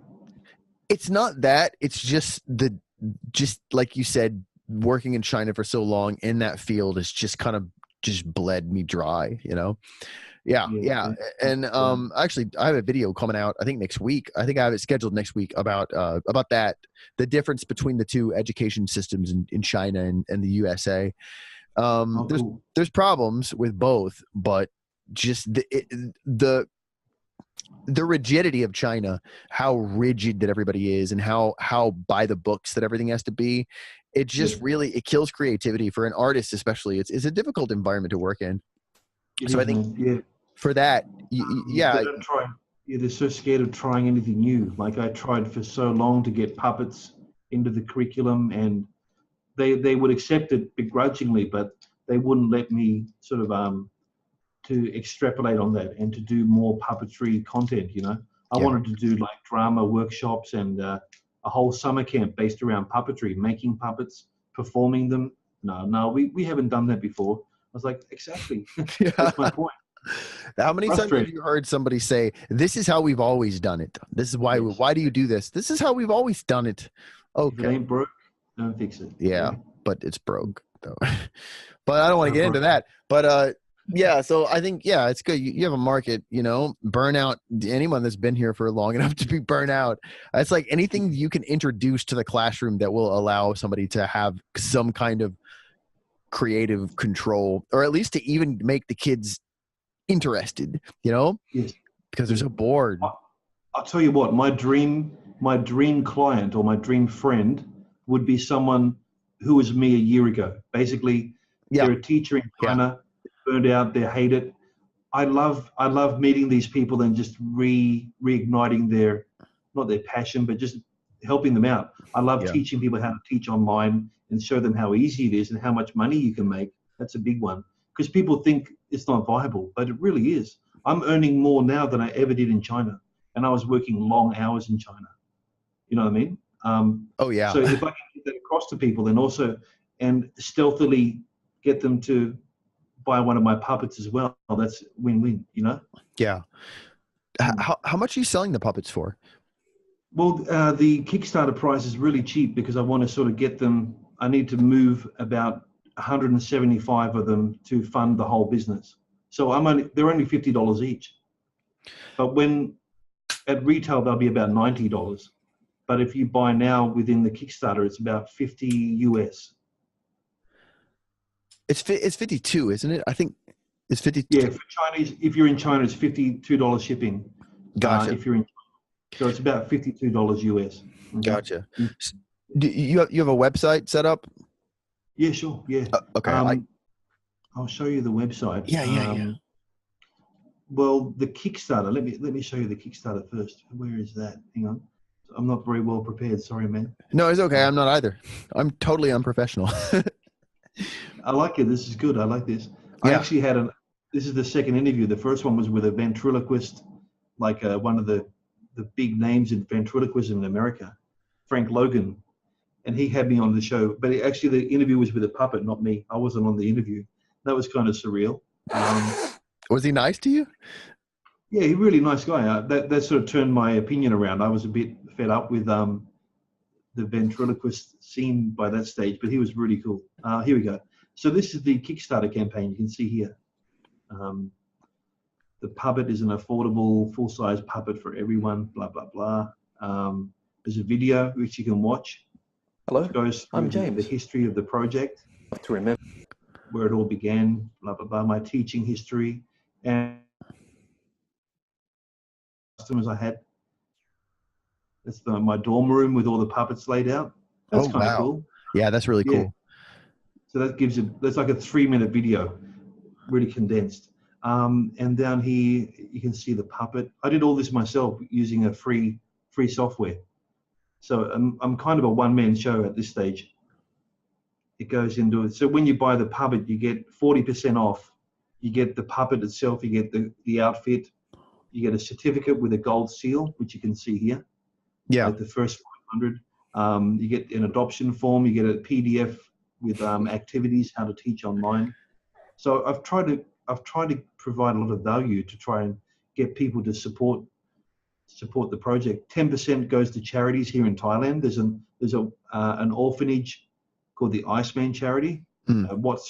[SPEAKER 1] It's not that. It's just like you said, working in China for so long in that field is just kind of just bled me dry, Yeah. And actually I have a video coming out, I think next week. I think I have it scheduled next week about that, the difference between the two education systems in China and the USA.
[SPEAKER 2] Cool.
[SPEAKER 1] There's problems with both, but just the rigidity of China, how rigid that everybody is, and how by the books that everything has to be. It just really, it kills creativity for an artist, especially. It's a difficult environment to work in. I think for that,
[SPEAKER 2] they don't try. Yeah, they're so scared of trying anything new. Like I tried for so long to get puppets into the curriculum, and they would accept it begrudgingly, but they wouldn't let me sort of to extrapolate on that and to do more puppetry content. I wanted to do like drama workshops and a whole summer camp based around puppetry, making puppets, performing them. No, we haven't done that before. I was like, exactly. That's my point.
[SPEAKER 1] How many times have you heard somebody say, "This is how we've always done it. This is why. Yes. Why do you do this? This is how we've always done it." Okay.
[SPEAKER 2] If it ain't broke, don't fix it.
[SPEAKER 1] Yeah, but it's broke though. But I don't want to get into that. But yeah, so I think it's good. You have a market. Burnout. Anyone that's been here for long enough to be burnt out. It's like anything you can introduce to the classroom that will allow somebody to have some kind of creative control, or at least to even make the kids interested.
[SPEAKER 2] Yes.
[SPEAKER 1] Because they're so bored.
[SPEAKER 2] I'll tell you what. My dream client or my dream friend would be someone who was me a year ago. Basically, they're a teacher in China, burned out, they hate it. I love meeting these people and just reigniting their, not their passion, but just helping them out. I love teaching people how to teach online and show them how easy it is and how much money you can make. That's a big one, because people think it's not viable, but it really is. I'm earning more now than I ever did in China, and I was working long hours in China. You know what I mean? So if I can get that across to people, then also, and stealthily get them to buy one of my puppets as well, that's win-win.
[SPEAKER 1] Yeah. How much are you selling the puppets for?
[SPEAKER 2] Well, the Kickstarter price is really cheap because I want to sort of get them. I need to move about 175 of them to fund the whole business. So they're only $50 each. But when at retail they'll be about $90. But if you buy now within the Kickstarter, it's about $50 US.
[SPEAKER 1] It's 52, isn't it? I think it's 52.
[SPEAKER 2] Yeah, for Chinese, if you're in China, it's $52 shipping.
[SPEAKER 1] Gotcha.
[SPEAKER 2] If you're in China. So it's about $52 US.
[SPEAKER 1] Okay. Gotcha. Do you have a website set up?
[SPEAKER 2] Yeah, sure. Yeah.
[SPEAKER 1] Okay.
[SPEAKER 2] I'll show you the website.
[SPEAKER 1] Yeah.
[SPEAKER 2] Well, the Kickstarter. Let me show you the Kickstarter first. Where is that? Hang on. I'm not very well prepared. Sorry, man.
[SPEAKER 1] No, it's okay. I'm not either. I'm totally unprofessional.
[SPEAKER 2] I like it. This is good. I like this. I actually had this is the second interview. The first one was with a ventriloquist, like one of the big names in ventriloquism in America, Frank Logan. And he had me on the show. But actually, the interview was with a puppet, not me. I wasn't on the interview. That was kind of surreal.
[SPEAKER 1] Was he nice to you?
[SPEAKER 2] Yeah, he's a really nice guy. That sort of turned my opinion around. I was a bit fed up with the ventriloquist scene by that stage, but he was really cool. Here we go. So this is the Kickstarter campaign. You can see here. The Puppet is an affordable, full-size puppet for everyone, blah, blah, blah. There's a video which you can watch.
[SPEAKER 3] Hello,
[SPEAKER 2] Which goes through
[SPEAKER 3] I'm James.
[SPEAKER 2] the history of the project,
[SPEAKER 3] To remember,
[SPEAKER 2] where it all began, blah, blah, blah, my teaching history, and customers I had. That's my dorm room with all the puppets laid out. That's kind of cool.
[SPEAKER 1] Yeah, that's really cool.
[SPEAKER 2] So that gives you, that's like a 3-minute video, really condensed. And down here, you can see the puppet. I did all this myself using a free software. So I'm kind of a one-man show at this stage. It goes into it. So when you buy the puppet, you get 40% off. You get the puppet itself, you get the outfit, you get a certificate with a gold seal, which you can see here.
[SPEAKER 1] Yeah.
[SPEAKER 2] Like the first 500. You get an adoption form, you get a PDF with activities, how to teach online. So I've tried to provide a lot of value to try and get people to support the project. 10% goes to charities here in Thailand. There's an orphanage called the Iceman Charity, Wat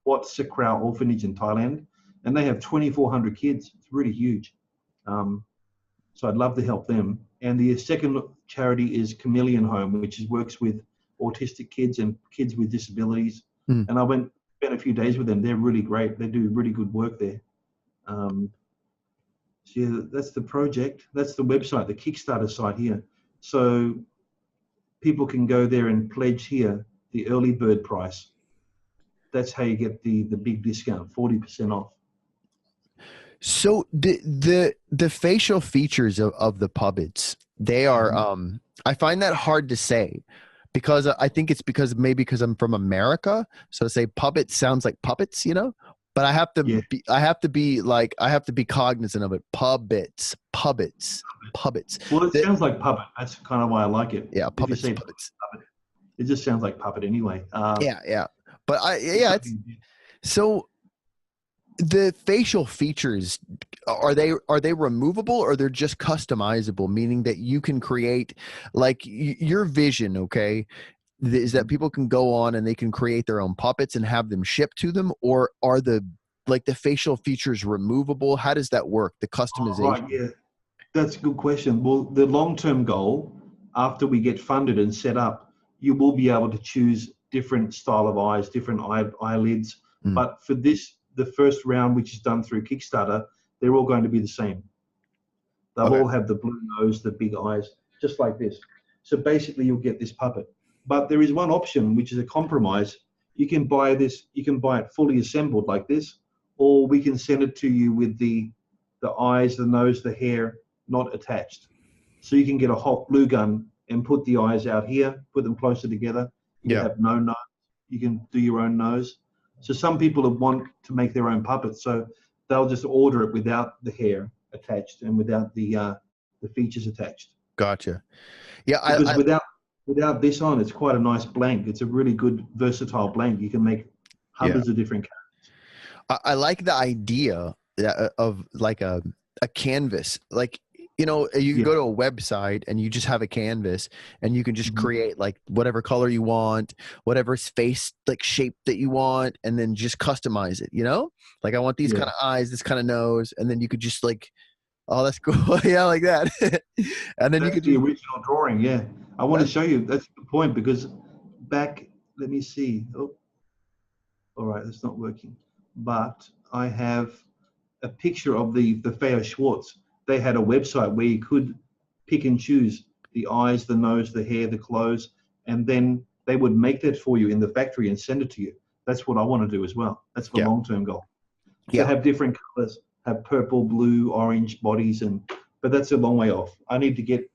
[SPEAKER 2] Sakrao Orphanage in Thailand, and they have 2,400 kids. It's really huge. So I'd love to help them. And the second charity is Chameleon Home, which works with autistic kids and kids with disabilities. And I spent a few days with them. They're really great. They do really good work there. So yeah, that's the project. That's the website, the Kickstarter site here. So people can go there and pledge here the early bird price. That's how you get the big discount, 40% off.
[SPEAKER 1] So the facial features of the puppets, they are I find that hard to say, because I think it's because I'm from America, so to say puppet sounds like puppets, you know, but I have to be cognizant of it. Puppets.
[SPEAKER 2] Well, it sounds like puppet. That's kind of why I like it.
[SPEAKER 1] Yeah, puppets.
[SPEAKER 2] Puppet, it just sounds like puppet anyway.
[SPEAKER 1] Yeah. But it's so. The facial features, are they removable, or they're just customizable, meaning that you can create like your vision, okay, is that people can go on and they can create their own puppets and have them shipped to them, or are the facial features removable? How does that work, the customization?
[SPEAKER 2] Right, yeah, that's a good question. Well, the long-term goal, after we get funded and set up, you will be able to choose different style of eyes, different eyelids, but for the first round, which is done through Kickstarter, they're all going to be the same. They'll all have the blue nose, the big eyes, just like this. So basically you'll get this puppet. But there is one option, which is a compromise. You can buy it fully assembled like this, or we can send it to you with the eyes, the nose, the hair, not attached. So you can get a hot glue gun and put the eyes out here, put them closer together. You can have no nose. You can do your own nose. So some people want to make their own puppets, so they'll just order it without the hair attached and without the features attached.
[SPEAKER 1] Gotcha. Yeah,
[SPEAKER 2] because without this on, it's quite a nice blank. It's a really good versatile blank. You can make hundreds of different characters.
[SPEAKER 1] I like the idea of like a canvas, like, you know, you can go to a website and you just have a canvas and you can just create like whatever color you want, whatever face like shape that you want, and then just customize it, you know, like I want these kind of eyes, this kind of nose, and then you could just like, oh, that's cool. Yeah, like that. And then
[SPEAKER 2] that's
[SPEAKER 1] you could
[SPEAKER 2] the original drawing. Yeah, I want to show you. That's the point, because let me see. Oh, all right, that's not working. But I have a picture of the Theo Schwartz. They had a website where you could pick and choose the eyes, the nose, the hair, the clothes, and then they would make that for you in the factory and send it to you. That's what I want to do as well. That's the long-term goal. To have different colors, have purple, blue, orange bodies, but that's a long way off. I need to get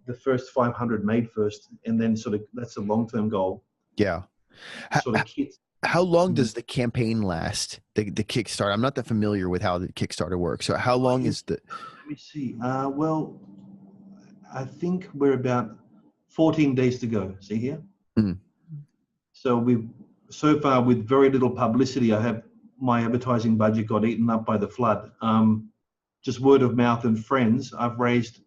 [SPEAKER 2] the first 500 made first, and then sort of that's a long-term goal.
[SPEAKER 1] Yeah.
[SPEAKER 2] Sort of kits.
[SPEAKER 1] How long does the campaign last? The Kickstarter. I'm not that familiar with how the Kickstarter works. So how long is the?
[SPEAKER 2] Let me see. Well, I think we're about 14 days to go. See here. So so far with very little publicity, my advertising budget got eaten up by the flood. Just word of mouth and friends, I've raised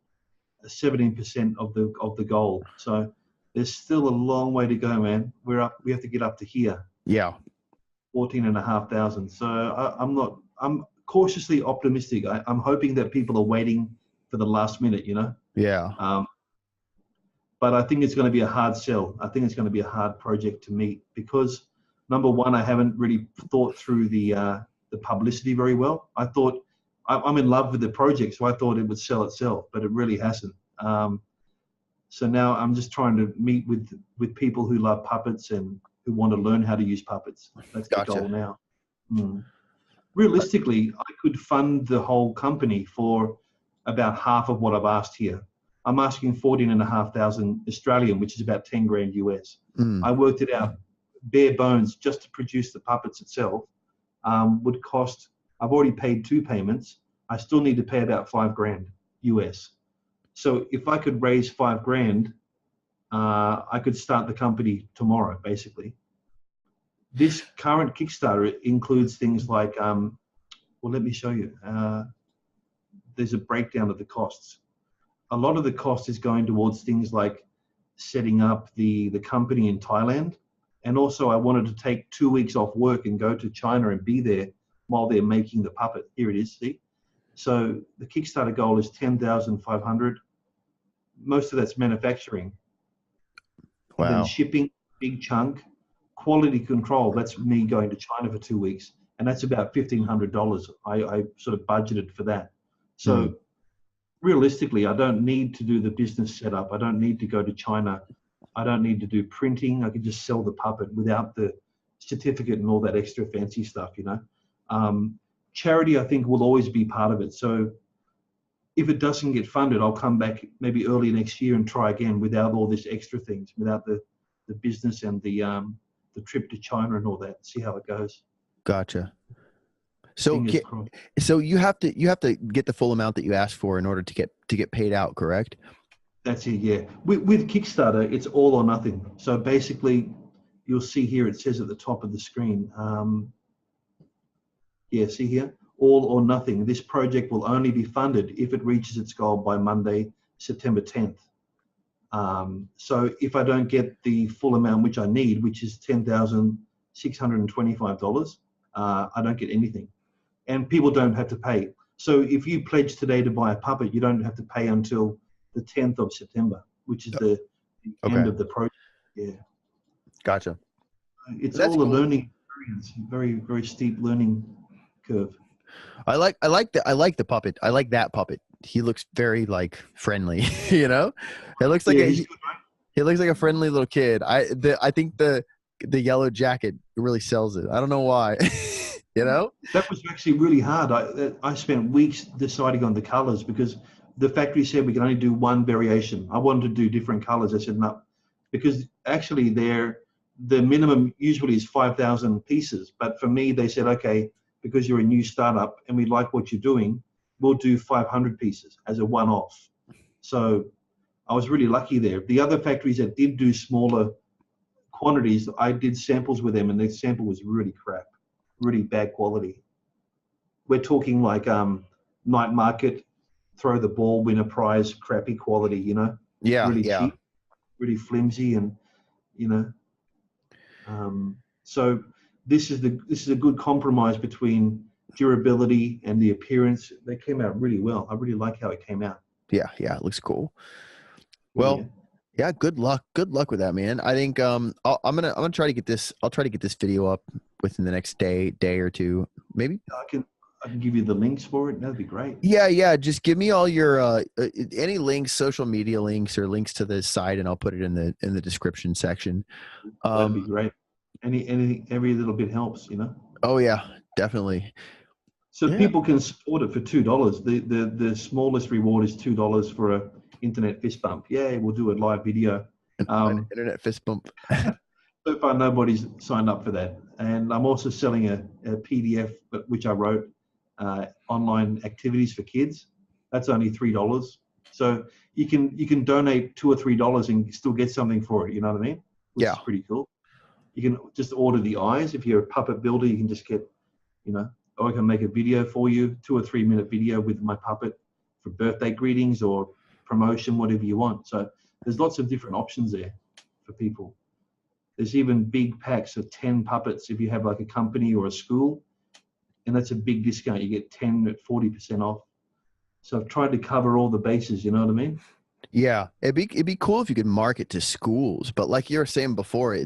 [SPEAKER 2] 17% of the goal. So there's still a long way to go, man. We have to get up to here.
[SPEAKER 1] Yeah.
[SPEAKER 2] 14,500. So I'm cautiously optimistic. I'm hoping that people are waiting for the last minute, you know?
[SPEAKER 1] Yeah.
[SPEAKER 2] But I think it's going to be a hard sell. I think it's going to be a hard project to meet because, number one, I haven't really thought through the publicity very well. I thought I'm in love with the project, so I thought it would sell itself, but it really hasn't. So now I'm just trying to meet with people who love puppets and who want to learn how to use puppets. That's the goal now. Realistically, I could fund the whole company for about half of what I've asked here. I'm asking 14,500 Australian, which is about 10 grand US. I worked it out, bare bones, just to produce the puppets itself would cost, I've already paid 2 payments. I still need to pay about 5 grand US. So if I could raise 5 grand, I could start the company tomorrow, basically. This current Kickstarter includes things like, well, let me show you. There's a breakdown of the costs. A lot of the cost is going towards things like setting up the company in Thailand. And also I wanted to take 2 weeks off work and go to China and be there while they're making the puppet. Here it is, see? So the Kickstarter goal is 10,500. Most of that's manufacturing.
[SPEAKER 1] Wow.
[SPEAKER 2] And then shipping, big chunk. Quality control, that's me going to China for 2 weeks. And that's about $1,500. I sort of budgeted for that. So realistically, I don't need to do the business setup. I don't need to go to China. I don't need to do printing. I can just sell the puppet without the certificate and all that extra fancy stuff, you know. Charity, I think, will always be part of it. So if it doesn't get funded, I'll come back maybe early next year and try again without all these extra things, without the business and the trip to China and all that. See how it goes.
[SPEAKER 1] Gotcha. So you have to get the full amount that you asked for in order to get paid out, correct?
[SPEAKER 2] That's it, yeah. With Kickstarter, it's all or nothing. So basically, you'll see here, it says at the top of the screen, yeah, see here, all or nothing. This project will only be funded if it reaches its goal by Monday, September 10th. So if I don't get the full amount which I need, which is $10,625, I don't get anything. And people don't have to pay. So if you pledge today to buy a puppet, you don't have to pay until the 10th of September, which is the end of the project. Yeah. Gotcha. It's all a learning experience, very, very steep learning curve.
[SPEAKER 1] I like the puppet. I like that puppet. He looks very like friendly, you know? It looks like he looks like a friendly little kid. I think the yellow jacket really sells it. I don't know why. You know?
[SPEAKER 2] That was actually really hard. I spent weeks deciding on the colors because the factory said we can only do one variation. I wanted to do different colors. I said no, because actually the minimum usually is 5,000 pieces. But for me, they said, okay, because you're a new startup and we like what you're doing, we'll do 500 pieces as a one-off. So I was really lucky there. The other factories that did do smaller quantities, I did samples with them and the sample was really crap, really bad quality. We're talking like night market, throw the ball, win a prize, crappy quality, you know?
[SPEAKER 1] Yeah,
[SPEAKER 2] really cheap, really flimsy, and you know. So this is a good compromise between durability and the appearance. They came out really well. I really like how it came out.
[SPEAKER 1] Yeah, it looks cool. Well, yeah, good luck with that, man. I think I'm gonna try to get this. I'll try to get this video up within the next day or two, maybe.
[SPEAKER 2] I can give you the links for it. That'd be great.
[SPEAKER 1] Yeah. Just give me all your any links, social media links, or links to the site, and I'll put it in the description section.
[SPEAKER 2] That'd be great. Every little bit helps, you know.
[SPEAKER 1] Oh yeah, definitely.
[SPEAKER 2] So people can support it for $2. The smallest reward is $2 for a internet fist bump. Yeah, we'll do a live video.
[SPEAKER 1] Internet fist bump.
[SPEAKER 2] So far, nobody's signed up for that. And I'm also selling a PDF, which I wrote, online activities for kids. That's only $3. So you can donate $2 or $3 and still get something for it. You know what I mean? Which is pretty cool. You can just order the eyes. If you're a puppet builder, you can just get, you know, or I can make a video for you, 2 or 3 minute video with my puppet for birthday greetings or promotion, whatever you want. So there's lots of different options there for people. There's even big packs of 10 puppets if you have like a company or a school, and that's a big discount. You get 10 at 40% off. So I've tried to cover all the bases, you know what I mean?
[SPEAKER 1] Yeah, it'd be cool if you could market to schools, but like you were saying before,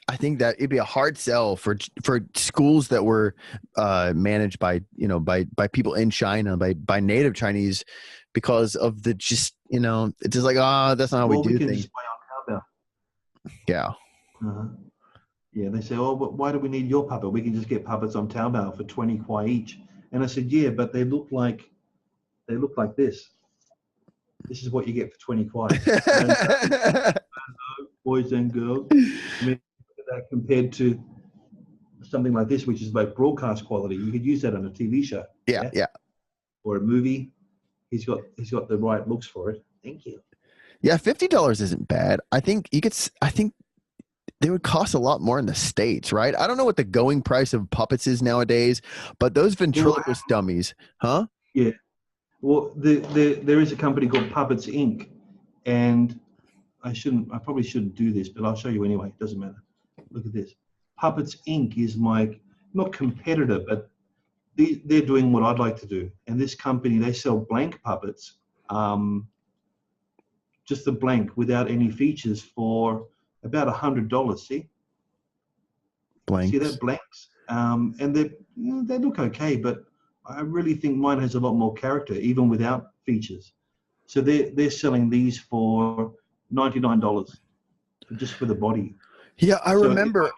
[SPEAKER 1] I think that it'd be a hard sell for schools that were managed by by people in China, by native Chinese, because of the just it's just like that's not how we do
[SPEAKER 2] can
[SPEAKER 1] things.
[SPEAKER 2] Just buy on Taobao.
[SPEAKER 1] Yeah.
[SPEAKER 2] Yeah, they say, oh, but why do we need your puppet? We can just get puppets on Taobao for 20 kwai each. And I said, yeah, but they look like this. This is what you get for 20 kwai. Boys and girls. I mean, that compared to something like this, which is like broadcast quality, you could use that on a TV show.
[SPEAKER 1] Yeah.
[SPEAKER 2] Or a movie. He's got the right looks for it. Thank you.
[SPEAKER 1] Yeah, $50 isn't bad. I think they would cost a lot more in the States, right? I don't know what the going price of puppets is nowadays, but those ventriloquist dummies, huh?
[SPEAKER 2] Yeah. Well, there is a company called Puppets Inc. And I probably shouldn't do this, but I'll show you anyway. It doesn't matter. Look at this. Puppets Inc. is my, not competitor, but they're doing what I'd like to do. And this company, they sell blank puppets, just the blank without any features for about $100. See?
[SPEAKER 1] Blanks.
[SPEAKER 2] See that blanks? And they look okay, but I really think mine has a lot more character, even without features. So they're selling these for $99 just for the body.
[SPEAKER 1] Yeah, I remember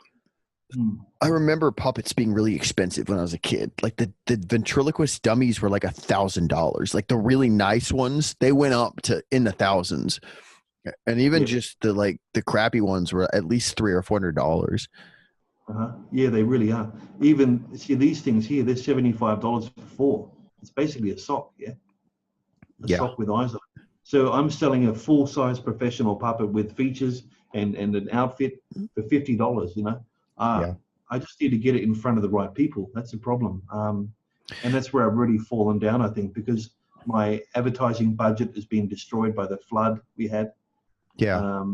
[SPEAKER 1] puppets being really expensive when I was a kid. Like the ventriloquist dummies were like $1,000. Like the really nice ones, they went up to in the thousands. And even just the crappy ones were at least $300 or $400.
[SPEAKER 2] Yeah, they really are. Even see these things here, they're $75 for 4. It's basically a sock, a sock with eyes on it. So I'm selling a full-size professional puppet with features and an outfit for $50. I just need to get it in front of the right people. That's the problem, and that's where I've really fallen down, I think, because my advertising budget has been destroyed by the flood we had.
[SPEAKER 1] Yeah,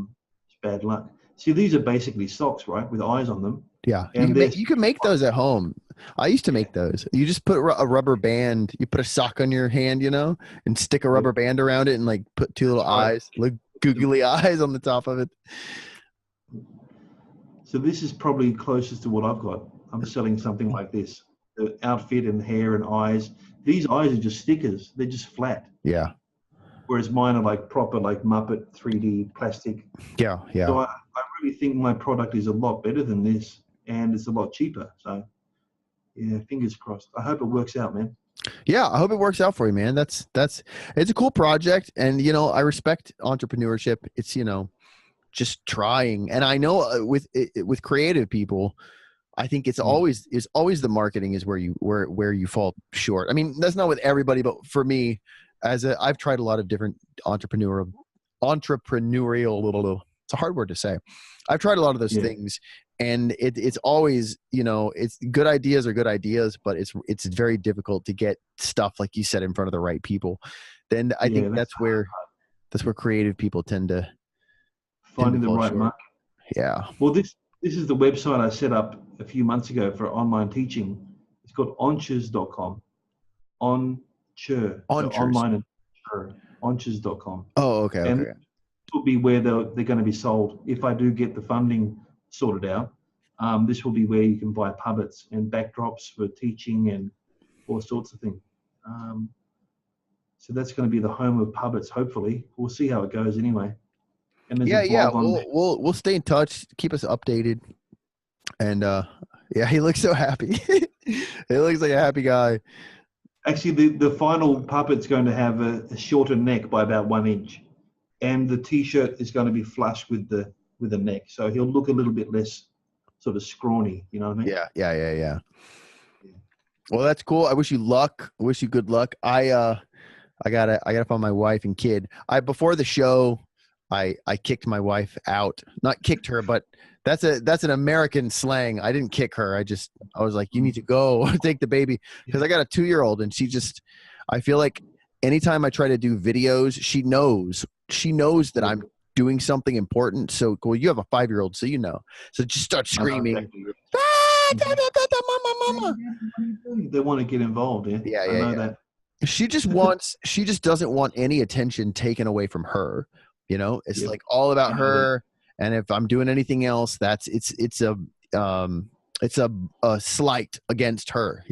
[SPEAKER 2] it's bad luck. See, these are basically socks, right, with eyes on them.
[SPEAKER 1] Yeah,
[SPEAKER 2] and
[SPEAKER 1] you can make those at home. I used to make those. You just put a rubber band. You put a sock on your hand, and stick a rubber band around it, and like put 2 little eyes, like googly eyes on the top of it.
[SPEAKER 2] So this is probably closest to what I've got. I'm selling something like this: the outfit and hair and eyes. These eyes are just stickers. They're just flat.
[SPEAKER 1] Yeah.
[SPEAKER 2] Whereas mine are like proper, like Muppet 3D plastic.
[SPEAKER 1] Yeah.
[SPEAKER 2] So I really think my product is a lot better than this. And it's a lot cheaper. So, yeah, fingers crossed. I hope it works out, man.
[SPEAKER 1] Yeah, I hope it works out for you, man. It's a cool project, and I respect entrepreneurship. It's just trying, and I know with creative people, I think it's always the marketing is where you fall short. I mean, that's not with everybody, but for me, I've tried a lot of different entrepreneurial. It's a hard word to say. I've tried a lot of those things. And it's always, it's good ideas are good ideas, but it's very difficult to get stuff, like you said, in front of the right people. Then I think that's where creative people tend to
[SPEAKER 2] finding the right market.
[SPEAKER 1] Yeah.
[SPEAKER 2] Well, this is the website I set up a few months ago for online teaching. It's called onchers.com. Online and onchers.com.
[SPEAKER 1] Oh, okay.
[SPEAKER 2] And this will be where they're going to be sold. If I do get the funding sorted out, this will be where you can buy puppets and backdrops for teaching and all sorts of things. So that's going to be the home of puppets. Hopefully, we'll see how it goes anyway. And
[SPEAKER 1] we'll stay in touch. Keep us updated. And he looks so happy. He looks like a happy guy.
[SPEAKER 2] Actually, the final puppet's going to have a shorter neck by about 1 inch, and the T-shirt is going to be flush with the neck, so he'll look a little bit less sort of scrawny. You know what I mean?
[SPEAKER 1] Yeah. Well, that's cool. I wish you luck. I wish you good luck. I gotta find my wife and kid. Before the show, I kicked my wife out. Not kicked her, but that's an American slang. I didn't kick her. I was like, you need to go take the baby, because I got a 2-year-old, and I feel like anytime I try to do videos, she knows that doing something important. So, well, you have a 5-year-old, so So just start screaming.
[SPEAKER 2] Exactly.
[SPEAKER 1] "Ah, da, da, da, da, mama, mama."
[SPEAKER 2] They want to get involved. Yeah,
[SPEAKER 1] Yeah,
[SPEAKER 2] I
[SPEAKER 1] yeah,
[SPEAKER 2] know
[SPEAKER 1] yeah.
[SPEAKER 2] that.
[SPEAKER 1] She just doesn't want any attention taken away from her. It's
[SPEAKER 2] Yep.
[SPEAKER 1] like all
[SPEAKER 2] I
[SPEAKER 1] about
[SPEAKER 2] know that.
[SPEAKER 1] her. And if I'm doing anything else, it's a slight against her,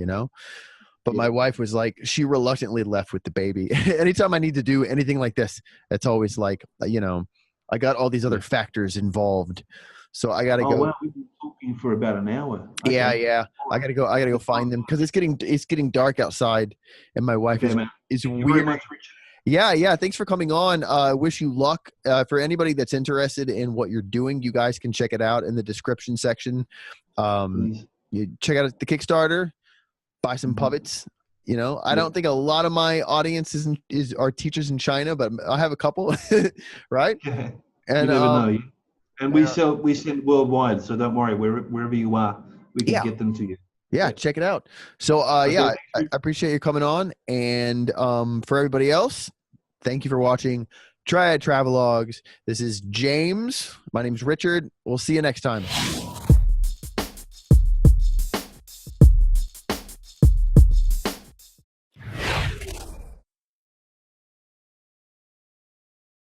[SPEAKER 1] But my
[SPEAKER 2] Yep.
[SPEAKER 1] wife was like, she reluctantly left with the baby. Anytime I need to do anything like this, it's always like, I got all these other factors involved. So I got to
[SPEAKER 2] Oh
[SPEAKER 1] go.
[SPEAKER 2] wow, we've been talking for about an hour.
[SPEAKER 1] Yeah,
[SPEAKER 2] Okay.
[SPEAKER 1] yeah. I gotta go find them because it's getting dark outside, and my wife
[SPEAKER 2] Okay, man.
[SPEAKER 1] is
[SPEAKER 2] Thank you very
[SPEAKER 1] weird.
[SPEAKER 2] much, Richard.
[SPEAKER 1] Yeah, yeah. Thanks for coming on. Wish you luck. For anybody that's interested in what you're doing, you guys can check it out in the description section.
[SPEAKER 2] Please.
[SPEAKER 1] You check out the Kickstarter, buy some Pubbets. I don't think a lot of my audience are teachers in China, but I have a couple, right?
[SPEAKER 2] Yeah. You
[SPEAKER 1] And
[SPEAKER 2] never know. And we send worldwide, so don't worry. Wherever you are, we can get them to you.
[SPEAKER 1] Yeah, check it out. So
[SPEAKER 2] Okay,
[SPEAKER 1] yeah, I appreciate you coming on. And for everybody else, thank you for watching Triad Travelogues. This is James. My name's Richard. We'll see you next time.